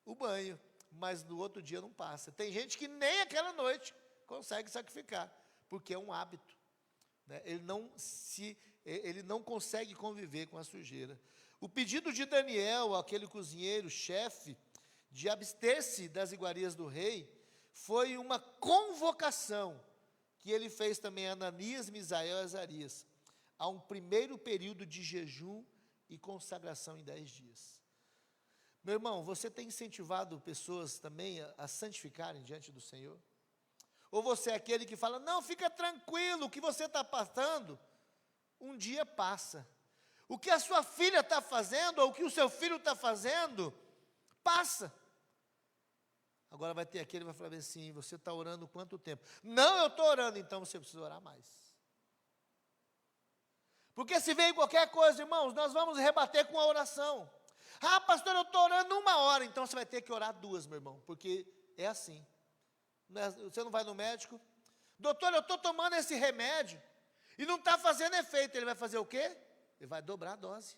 o banho, mas no outro dia não passa. Tem gente que nem aquela noite consegue sacrificar, porque é um hábito, né? Ele não consegue conviver com a sujeira. O pedido de Daniel, aquele cozinheiro, chefe, de abster-se das iguarias do rei, foi uma convocação que ele fez também a Ananias, Misael e Azarias, a um primeiro período de jejum e consagração em 10 dias. Meu irmão, você tem incentivado pessoas também a santificarem diante do Senhor? Ou você é aquele que fala, não, fica tranquilo, o que você está passando, um dia passa. O que a sua filha está fazendo, ou o que o seu filho está fazendo, passa. Agora vai ter aquele que vai falar assim, você está orando quanto tempo? Não, eu estou orando, então você precisa orar mais. Porque se veio qualquer coisa, irmãos, nós vamos rebater com a oração. Ah, pastor, eu estou orando 1 hora, então você vai ter que orar 2, meu irmão, porque é assim. Você não vai no médico, doutor, eu estou tomando esse remédio, e não está fazendo efeito, ele vai fazer o quê? Ele vai dobrar a dose.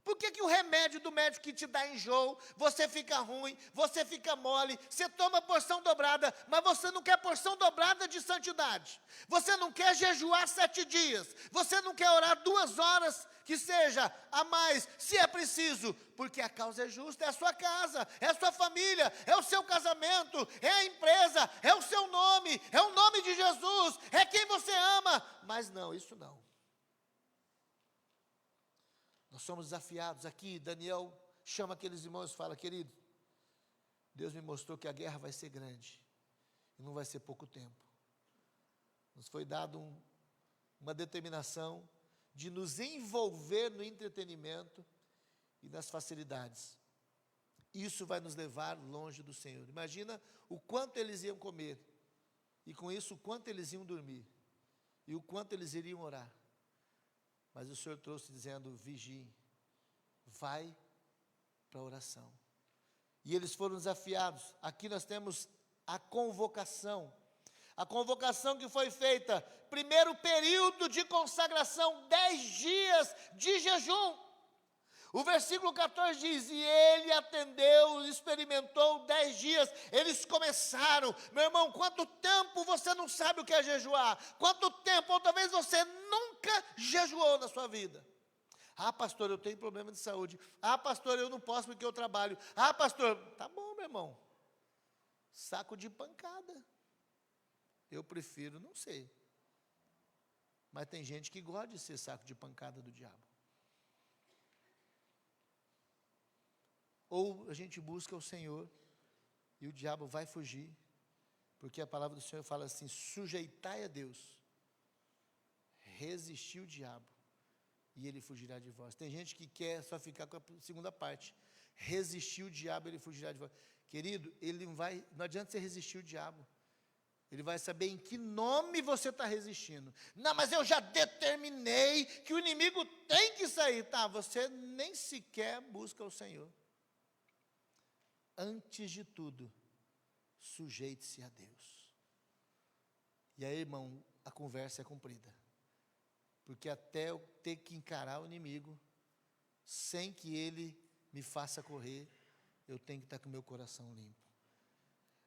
Por que o remédio do médico que te dá enjoo, você fica ruim, você fica mole, você toma porção dobrada, mas você não quer porção dobrada de santidade, você não quer jejuar 7 dias, você não quer orar 2 horas, que seja a mais, se é preciso, porque a causa é justa, é a sua casa, é a sua família, é o seu casamento, é a empresa, é o seu nome, é o nome de Jesus, é quem você ama, mas não, isso não. Nós somos desafiados aqui, Daniel chama aqueles irmãos e fala, querido, Deus me mostrou que a guerra vai ser grande, e não vai ser pouco tempo. Nos foi dado uma determinação de nos envolver no entretenimento e nas facilidades. Isso vai nos levar longe do Senhor. Imagina o quanto eles iam comer, e com isso o quanto eles iam dormir, e o quanto eles iriam orar. Mas o Senhor trouxe dizendo, vigiem, vai para a oração. E eles foram desafiados. Aqui nós temos a convocação que foi feita, primeiro período de consagração, 10 dias de jejum. O versículo 14 diz, e ele atendeu, experimentou 10 dias, eles começaram. Meu irmão, quanto tempo você não sabe o que é jejuar? Quanto tempo, ou talvez você nunca jejuou na sua vida? Ah, pastor, eu tenho problema de saúde. Ah, pastor, eu não posso porque eu trabalho. Ah, pastor, tá bom, meu irmão. Saco de pancada. Eu prefiro, não sei. Mas tem gente que gosta de ser saco de pancada do diabo. Ou a gente busca o Senhor e o diabo vai fugir, porque a palavra do Senhor fala assim: sujeitai a Deus, resistir o diabo, e ele fugirá de vós. Tem gente que quer só ficar com a segunda parte: resistir o diabo, ele fugirá de vós. Querido, ele não adianta você resistir o diabo. Ele vai saber em que nome você está resistindo. Não, mas eu já determinei que o inimigo tem que sair. Tá, você nem sequer busca o Senhor. Antes de tudo, sujeite-se a Deus. E aí, irmão, a conversa é cumprida. Porque até eu ter que encarar o inimigo, sem que ele me faça correr, eu tenho que estar com o meu coração limpo.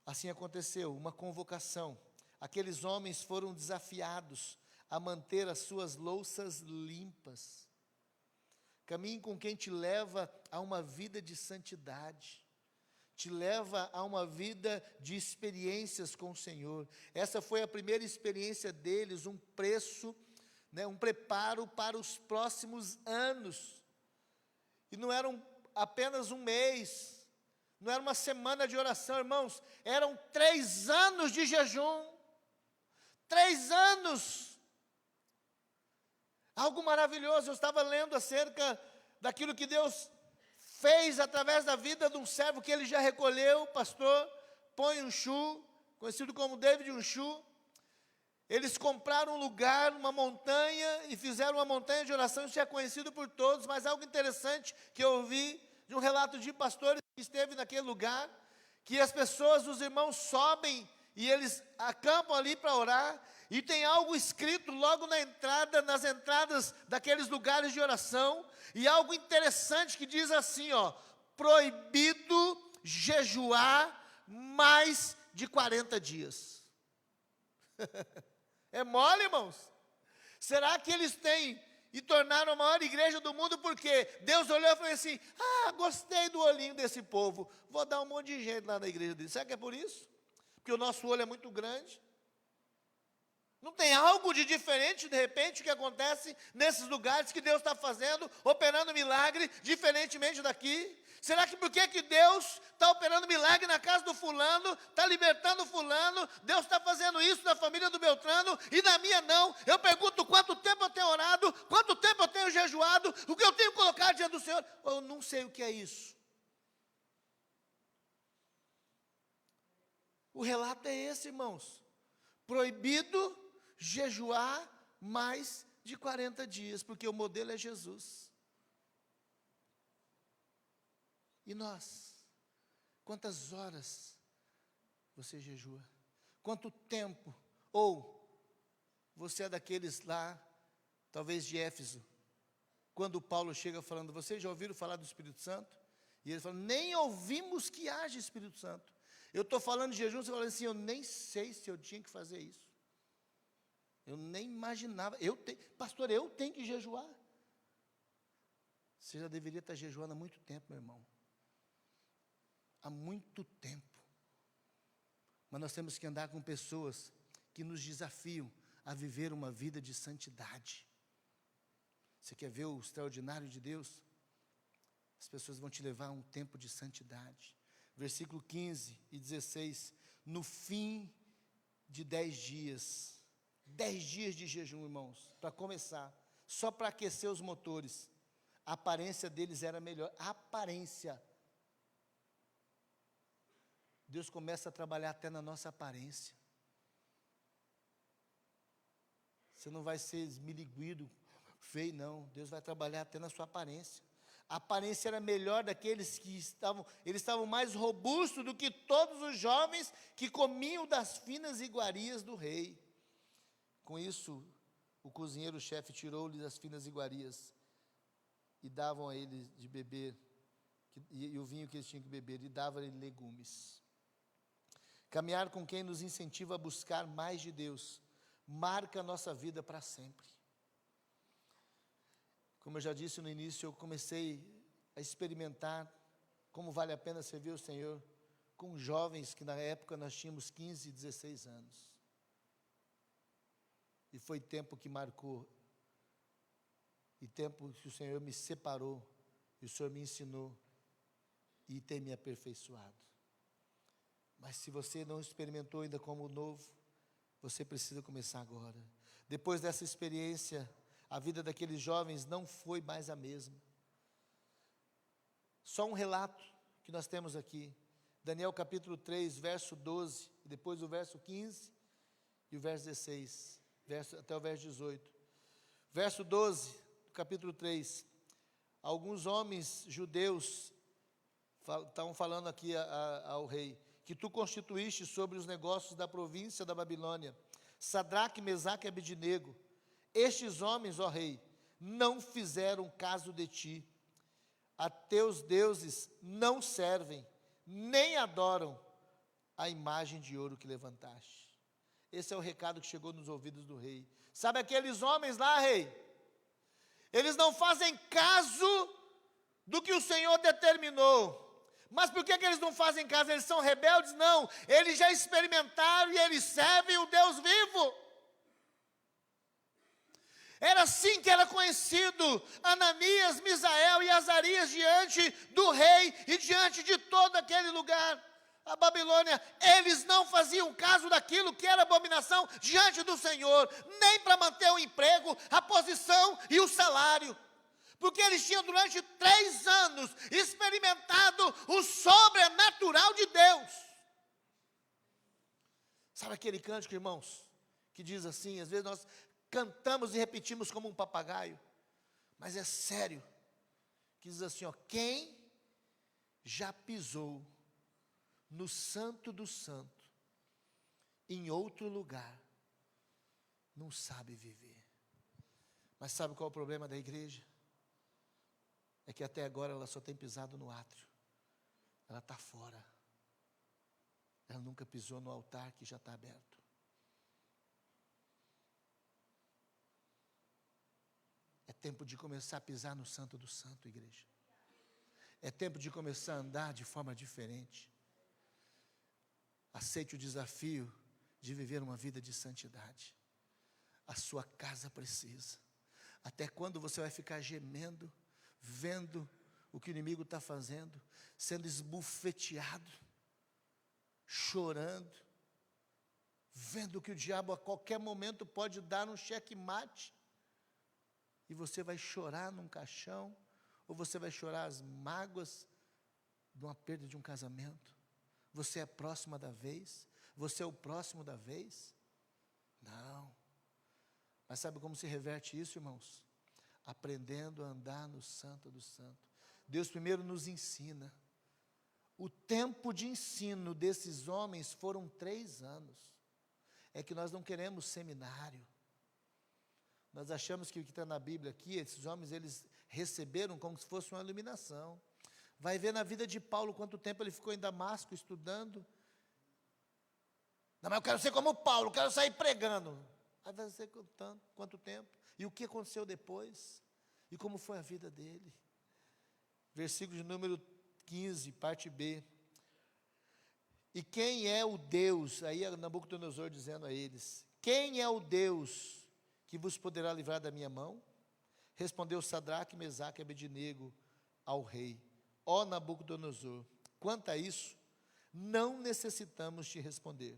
Assim aconteceu, uma convocação. Aqueles homens foram desafiados a manter as suas louças limpas. Caminhe com quem te leva a uma vida de santidade, te leva a uma vida de experiências com o Senhor. Essa foi a primeira experiência deles, um preço, um preparo para os próximos anos. E não era apenas um mês, não era uma semana de oração, irmãos, eram 3 anos de jejum, 3 anos, algo maravilhoso. Eu estava lendo acerca daquilo que Deus fez através da vida de um servo que ele já recolheu, pastor Põe Unchu, conhecido como David Unchu. Eles compraram um lugar, uma montanha, e fizeram uma montanha de oração. Isso é conhecido por todos, mas algo interessante que eu ouvi de um relato de pastores que esteve naquele lugar, que as pessoas, os irmãos sobem e eles acampam ali para orar, e tem algo escrito logo na entrada, nas entradas daqueles lugares de oração, e algo interessante que diz assim, proibido jejuar mais de 40 dias. É mole, irmãos? Será que eles têm e tornaram a maior igreja do mundo porque Deus olhou e falou assim: gostei do olhinho desse povo, vou dar um monte de gente lá na igreja deles? Será que é por isso? Porque o nosso olho é muito grande? Não tem algo de diferente, de repente, que acontece nesses lugares que Deus está fazendo, operando milagre, diferentemente daqui? Será que por que Deus está operando milagre na casa do fulano, está libertando o fulano, Deus está fazendo isso na família do Beltrano e na minha não? Eu pergunto quanto tempo eu tenho orado, quanto tempo eu tenho jejuado, o que eu tenho colocado diante do Senhor? Eu não sei o que é isso. O relato é esse, irmãos: proibido jejuar mais de 40 dias, porque o modelo é Jesus. E nós? Quantas horas você jejua? Quanto tempo? Ou você é daqueles lá, talvez de Éfeso, quando Paulo chega falando: vocês já ouviram falar do Espírito Santo? E ele fala: nem ouvimos que haja Espírito Santo. Eu estou falando de jejum, você fala assim: eu nem sei se eu tinha que fazer isso. Eu nem imaginava. Pastor, eu tenho que jejuar. Você já deveria estar jejuando há muito tempo, meu irmão. Há muito tempo. Mas nós temos que andar com pessoas que nos desafiam a viver uma vida de santidade. Você quer ver o extraordinário de Deus? As pessoas vão te levar a um tempo de santidade. Versículo 15 e 16. No fim de 10 dias, 10 dias de jejum, irmãos, para começar, só para aquecer os motores, a aparência deles era melhor. A aparência. Deus começa a trabalhar até na nossa aparência. Você não vai ser esmiliguido, feio, não. Deus vai trabalhar até na sua aparência. A aparência era melhor daqueles que eles estavam mais robustos do que todos os jovens que comiam das finas iguarias do rei. Com isso, o cozinheiro-chefe tirou-lhes as finas iguarias e davam a eles de beber, e o vinho que eles tinham que beber, e davam-lhe legumes. Caminhar com quem nos incentiva a buscar mais de Deus marca a nossa vida para sempre. Como eu já disse no início, eu comecei a experimentar como vale a pena servir o Senhor com jovens que na época nós tínhamos 15, 16 anos. E foi tempo que marcou, e tempo que o Senhor me separou, e o Senhor me ensinou, e tem me aperfeiçoado. Mas se você não experimentou ainda como novo, você precisa começar agora. Depois dessa experiência, a vida daqueles jovens não foi mais a mesma. Só um relato que nós temos aqui. Daniel capítulo 3, verso 12, e depois o verso 15 e o verso 16, até o verso 18. Verso 12, capítulo 3. Alguns homens judeus estavam falando aqui ao rei, que tu constituíste sobre os negócios da província da Babilônia, Sadraque, Mesaque e Abednego. Estes homens, ó rei, não fizeram caso de ti. A teus deuses não servem, nem adoram a imagem de ouro que levantaste. Esse é o recado que chegou nos ouvidos do rei. Sabe aqueles homens lá, rei? Eles não fazem caso do que o Senhor determinou. Mas por que eles não fazem caso? Eles são rebeldes? Não, eles já experimentaram e eles servem o Deus vivo. Era assim que era conhecido Ananias, Misael e Azarias diante do rei e diante de todo aquele lugar. A Babilônia, eles não faziam caso daquilo que era abominação diante do Senhor, nem para manter o emprego, a posição e o salário. Porque eles tinham durante 3 anos experimentado o sobrenatural de Deus. Sabe aquele cântico, irmãos, que diz assim, às vezes nós cantamos e repetimos como um papagaio, mas é sério, que diz assim, ó, quem já pisou no santo do santo, em outro lugar, não sabe viver. Mas sabe qual é o problema da igreja? É que até agora ela só tem pisado no átrio, ela está fora, ela nunca pisou no altar que já está aberto. É tempo de começar a pisar no santo do santo, igreja. É tempo de começar a andar de forma diferente. Aceite o desafio de viver uma vida de santidade. A sua casa precisa. Até quando você vai ficar gemendo, vendo o que o inimigo está fazendo, sendo esbufeteado, chorando, vendo que o diabo a qualquer momento pode dar um checkmate, e você vai chorar num caixão, ou você vai chorar as mágoas de uma perda de um casamento? Você é próxima da vez? Você é o próximo da vez? Não. Mas sabe como se reverte isso, irmãos? Aprendendo a andar no santo do santo. Deus primeiro nos ensina. O tempo de ensino desses homens foram 3 anos. É que nós não queremos seminário. Nós achamos que o que está na Bíblia aqui, esses homens, eles receberam como se fosse uma iluminação. Vai ver na vida de Paulo quanto tempo ele ficou em Damasco estudando. Não, mas eu quero ser como Paulo, quero sair pregando. Aí vai ser quanto tempo? E o que aconteceu depois? E como foi a vida dele? Versículo de número 15, parte B. E quem é o Deus, aí é Nabucodonosor dizendo a eles, quem é o Deus que vos poderá livrar da minha mão? Respondeu Sadraque, Mesaque e Abednego ao rei, ó Nabucodonosor, quanto a isso, não necessitamos te responder.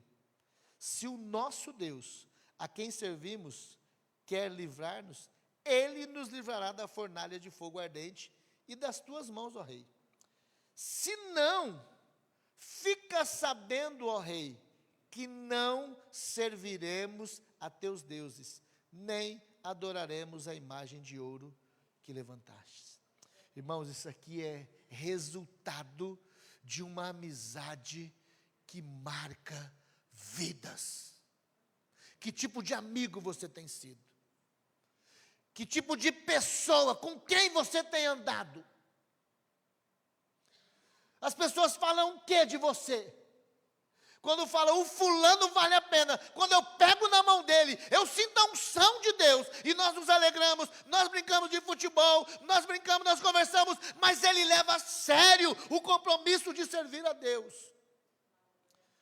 Se o nosso Deus, a quem servimos, quer livrar-nos, Ele nos livrará da fornalha de fogo ardente e das tuas mãos, ó rei. Se não, fica sabendo, ó rei, que não serviremos a teus deuses, nem adoraremos a imagem de ouro que levantastes. Irmãos, isso aqui é resultado de uma amizade que marca vidas. Que tipo de amigo você tem sido? Que tipo de pessoa, com quem você tem andado? As pessoas falam o que de você? Quando falam, o fulano vale a pena, quando eu pego na mão dele, eu sinto a unção de Deus, e nós nos alegramos, nós brincamos de futebol, nós brincamos, nós conversamos, mas ele leva a sério o compromisso de servir a Deus.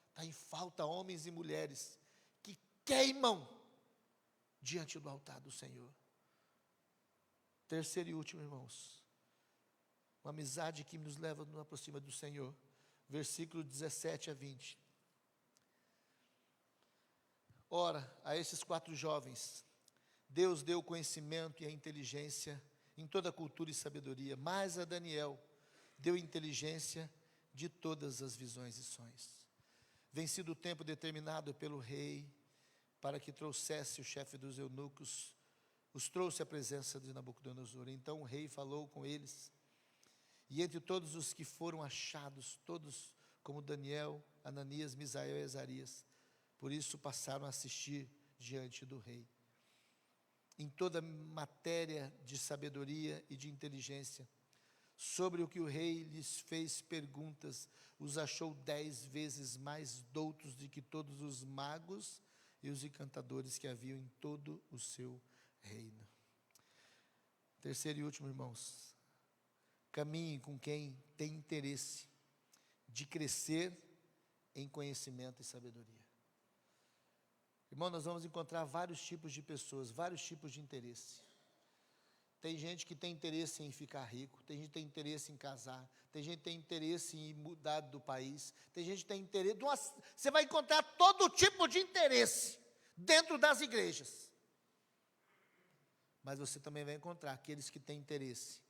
Está em falta homens e mulheres que queimam diante do altar do Senhor. Terceiro e último, irmãos, uma amizade que nos leva, nos aproxima do Senhor. Versículo 17 a 20. Ora, a esses 4 jovens, Deus deu o conhecimento e a inteligência em toda a cultura e sabedoria, mas a Daniel deu inteligência de todas as visões e sonhos. Vencido o tempo determinado pelo rei, para que trouxesse o chefe dos eunucos, os trouxe à presença de Nabucodonosor. Então o rei falou com eles, e entre todos os que foram achados, todos como Daniel, Ananias, Misael e Azarias, por isso passaram a assistir diante do rei. Em toda matéria de sabedoria e de inteligência, sobre o que o rei lhes fez perguntas, os achou 10 vezes mais doutos do que todos os magos e os encantadores que haviam em todo o seu reino. Terceiro e último, irmãos, caminhe com quem tem interesse de crescer em conhecimento e sabedoria. Irmão, nós vamos encontrar vários tipos de pessoas, vários tipos de interesse. Tem gente que tem interesse em ficar rico, tem gente que tem interesse em casar, tem gente que tem interesse em mudar do país, tem gente que tem interesse... Você vai encontrar todo tipo de interesse dentro das igrejas. Mas você também vai encontrar aqueles que têm interesse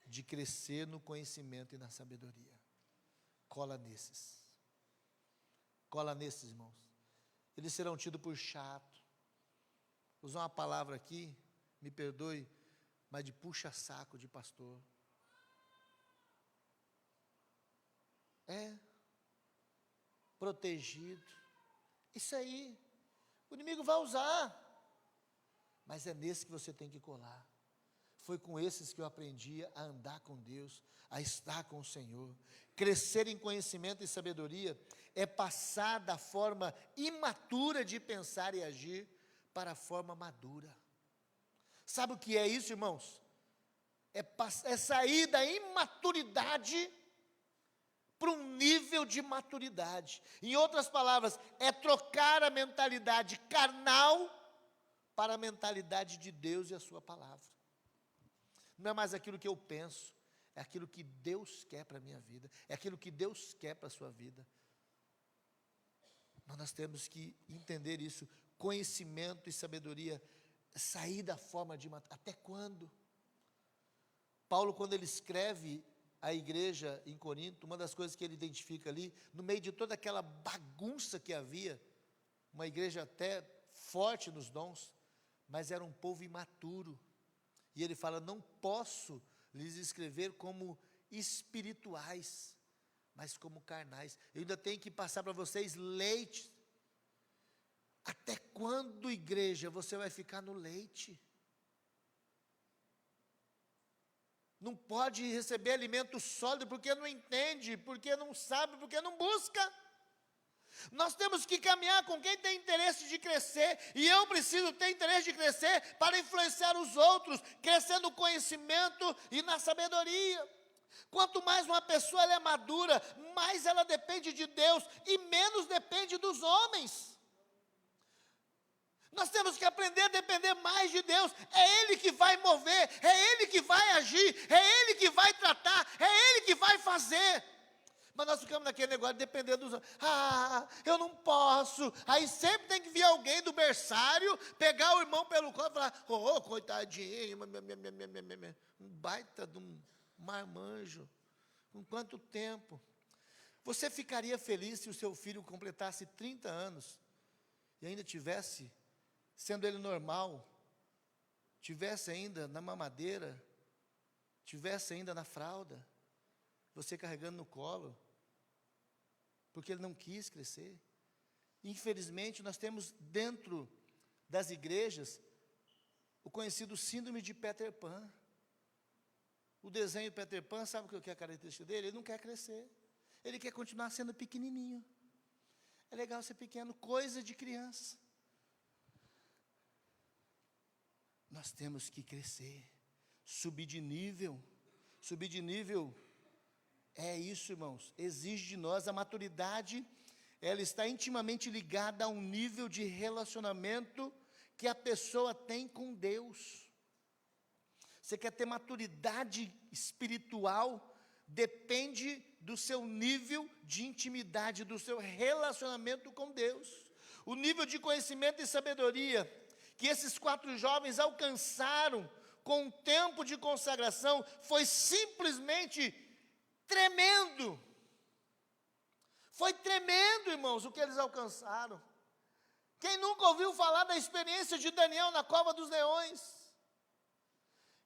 de crescer no conhecimento e na sabedoria. Cola nesses. Cola nesses, irmãos. Eles serão tidos por chato. Vou usar uma palavra aqui, me perdoe, mas de puxa-saco de pastor. Protegido. Isso aí, o inimigo vai usar. Mas é nesse que você tem que colar. Foi com esses que eu aprendi a andar com Deus, a estar com o Senhor. Crescer em conhecimento e sabedoria é passar da forma imatura de pensar e agir para a forma madura. Sabe o que é isso, irmãos? É sair da imaturidade para um nível de maturidade. Em outras palavras, é trocar a mentalidade carnal para a mentalidade de Deus e a sua palavra. Não é mais aquilo que eu penso, é aquilo que Deus quer para a minha vida, é aquilo que Deus quer para a sua vida. Mas nós temos que entender isso, conhecimento e sabedoria, sair da forma de matar. Até quando? Paulo, quando ele escreve a igreja em Corinto, uma das coisas que ele identifica ali, no meio de toda aquela bagunça que havia, uma igreja até forte nos dons, mas era um povo imaturo. E ele fala, não posso lhes escrever como espirituais, mas como carnais. Eu ainda tenho que passar para vocês leite. Até quando, igreja, você vai ficar no leite? Não pode receber alimento sólido porque não entende, porque não sabe, porque não busca. Nós temos que caminhar com quem tem interesse de crescer, e eu preciso ter interesse de crescer para influenciar os outros, crescer no conhecimento e na sabedoria. Quanto mais uma pessoa ela é madura, mais ela depende de Deus e menos depende dos homens. Nós temos que aprender a depender mais de Deus. É Ele que vai mover, é Ele que vai agir, é Ele que vai tratar, é Ele que vai fazer. Mas nós ficamos naquele negócio de depender dos homens. Eu não posso. Aí sempre tem que vir alguém do berçário, pegar o irmão pelo colo e falar, coitadinho, um baita de um marmanjo. Com quanto tempo? Você ficaria feliz se o seu filho completasse 30 anos e ainda tivesse, sendo ele normal, tivesse ainda na mamadeira, tivesse ainda na fralda, você carregando no colo, porque ele não quis crescer? Infelizmente, nós temos dentro das igrejas o conhecido síndrome de Peter Pan. O desenho Peter Pan, sabe o que é a característica dele? Ele não quer crescer, ele quer continuar sendo pequenininho. É legal ser pequeno, coisa de criança. Nós temos que crescer, subir de nível. Subir de nível é isso, irmãos, exige de nós a maturidade. Ela está intimamente ligada a um nível de relacionamento que a pessoa tem com Deus. Você quer ter maturidade espiritual? Depende do seu nível de intimidade, do seu relacionamento com Deus. O nível de conhecimento e sabedoria que esses 4 jovens alcançaram com o tempo de consagração foi simplesmente tremendo. Foi tremendo, irmãos, o que eles alcançaram. Quem nunca ouviu falar da experiência de Daniel na cova dos leões?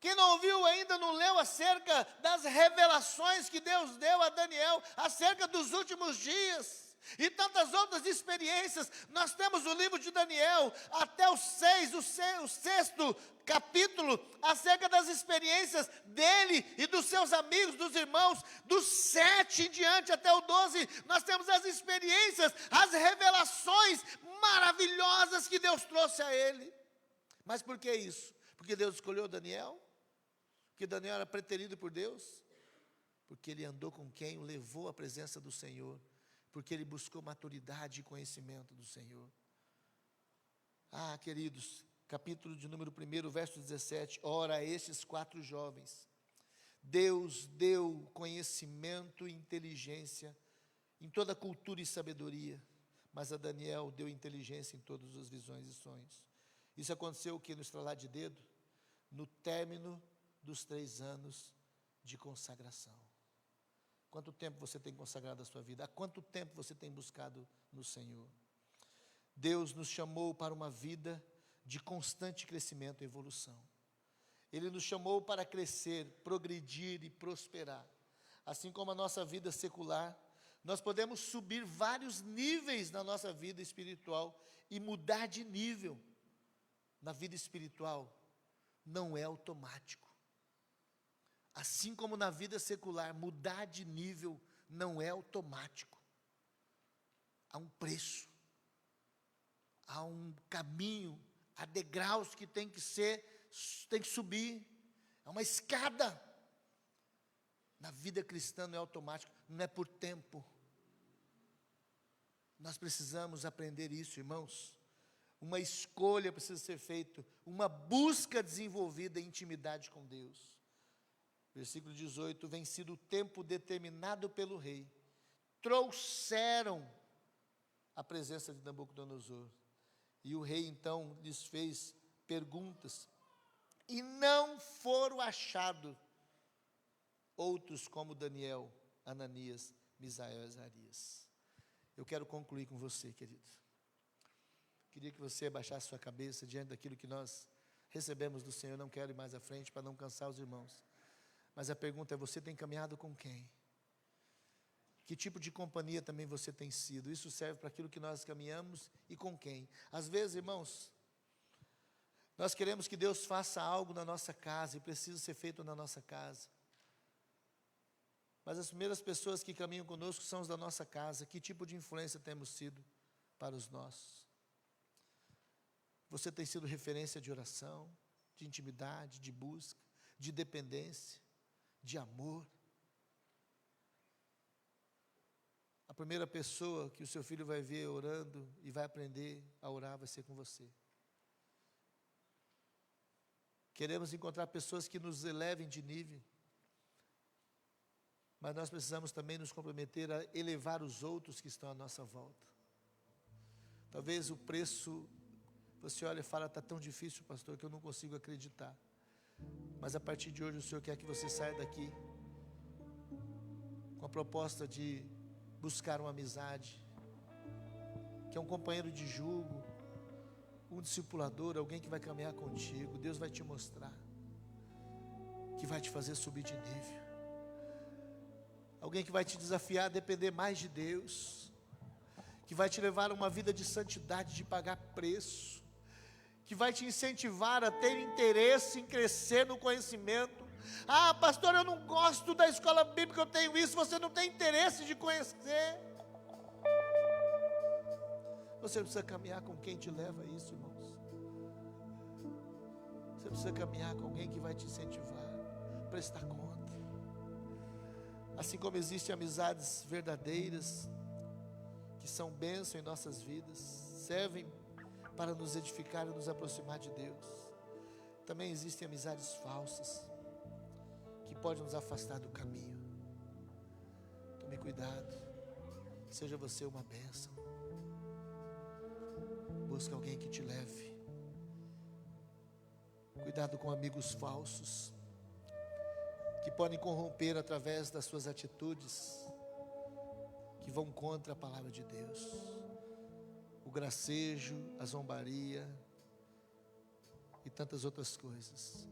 Quem não ouviu ainda, não leu acerca das revelações que Deus deu a Daniel, acerca dos últimos dias, e tantas outras experiências. Nós temos o livro de Daniel, até o 6º capítulo, acerca das experiências dele e dos seus amigos, dos irmãos. Do 7 em diante até o 12, nós temos as experiências, as revelações maravilhosas que Deus trouxe a ele. Mas por que isso? Porque Deus escolheu Daniel? Porque Daniel era preterido por Deus? Porque ele andou com quem o levou à presença do Senhor, porque ele buscou maturidade e conhecimento do Senhor. Ah, queridos, capítulo de número 1, verso 17, ora, a esses 4 jovens, Deus deu conhecimento e inteligência em toda cultura e sabedoria, mas a Daniel deu inteligência em todas as visões e sonhos. Isso aconteceu o que? No estralar de dedo? No término dos 3 anos de consagração. Quanto tempo você tem consagrado a sua vida? Há quanto tempo você tem buscado no Senhor? Deus nos chamou para uma vida de constante crescimento e evolução. Ele nos chamou para crescer, progredir e prosperar. Assim como a nossa vida secular, nós podemos subir vários níveis na nossa vida espiritual e mudar de nível. Na vida espiritual, não é automático. Assim como na vida secular, mudar de nível não é automático. Há um preço, há um caminho, há degraus que tem que subir, é uma escada. Na vida cristã não é automático, não é por tempo. Nós precisamos aprender isso, irmãos. Uma escolha precisa ser feita, uma busca desenvolvida em intimidade com Deus. Versículo 18, vencido o tempo determinado pelo rei, trouxeram a presença de Nabucodonosor. E o rei então lhes fez perguntas, e não foram achados outros como Daniel, Ananias, Misael e Azarias. Eu quero concluir com você, querido. Queria que você abaixasse sua cabeça diante daquilo que nós recebemos do Senhor. Não quero ir mais à frente para não cansar os irmãos. Mas a pergunta é, você tem caminhado com quem? Que tipo de companhia também você tem sido? Isso serve para aquilo que nós caminhamos e com quem? Às vezes, irmãos, nós queremos que Deus faça algo na nossa casa e precisa ser feito na nossa casa. Mas as primeiras pessoas que caminham conosco são os da nossa casa. Que tipo de influência temos sido para os nossos? Você tem sido referência de oração, de intimidade, de busca, de dependência, de amor? A primeira pessoa que o seu filho vai ver orando e vai aprender a orar vai ser com você. Queremos encontrar pessoas que nos elevem de nível, mas nós precisamos também nos comprometer a elevar os outros que estão à nossa volta. Talvez o preço, você olha e fala, está tão difícil, pastor, que eu não consigo acreditar. Mas a partir de hoje o Senhor quer que você saia daqui com a proposta de buscar uma amizade, que é um companheiro de jugo, um discipulador, alguém que vai caminhar contigo. Deus vai te mostrar, que vai te fazer subir de nível, alguém que vai te desafiar a depender mais de Deus, que vai te levar a uma vida de santidade, de pagar preço, que vai te incentivar a ter interesse em crescer no conhecimento. Ah, pastor, eu não gosto da escola bíblica, eu tenho isso. Você não tem interesse de conhecer. Você precisa caminhar com quem te leva a isso, irmãos. Você precisa caminhar com alguém que vai te incentivar, prestar conta. Assim como existem amizades verdadeiras, que são bênção em nossas vidas, servem para nos edificar e nos aproximar de Deus. Também existem amizades falsas que podem nos afastar do caminho. Tome cuidado, seja você uma bênção. Busque alguém que te leve. Cuidado com amigos falsos, que podem corromper através das suas atitudes, que vão contra a palavra de Deus. O gracejo, a zombaria e tantas outras coisas.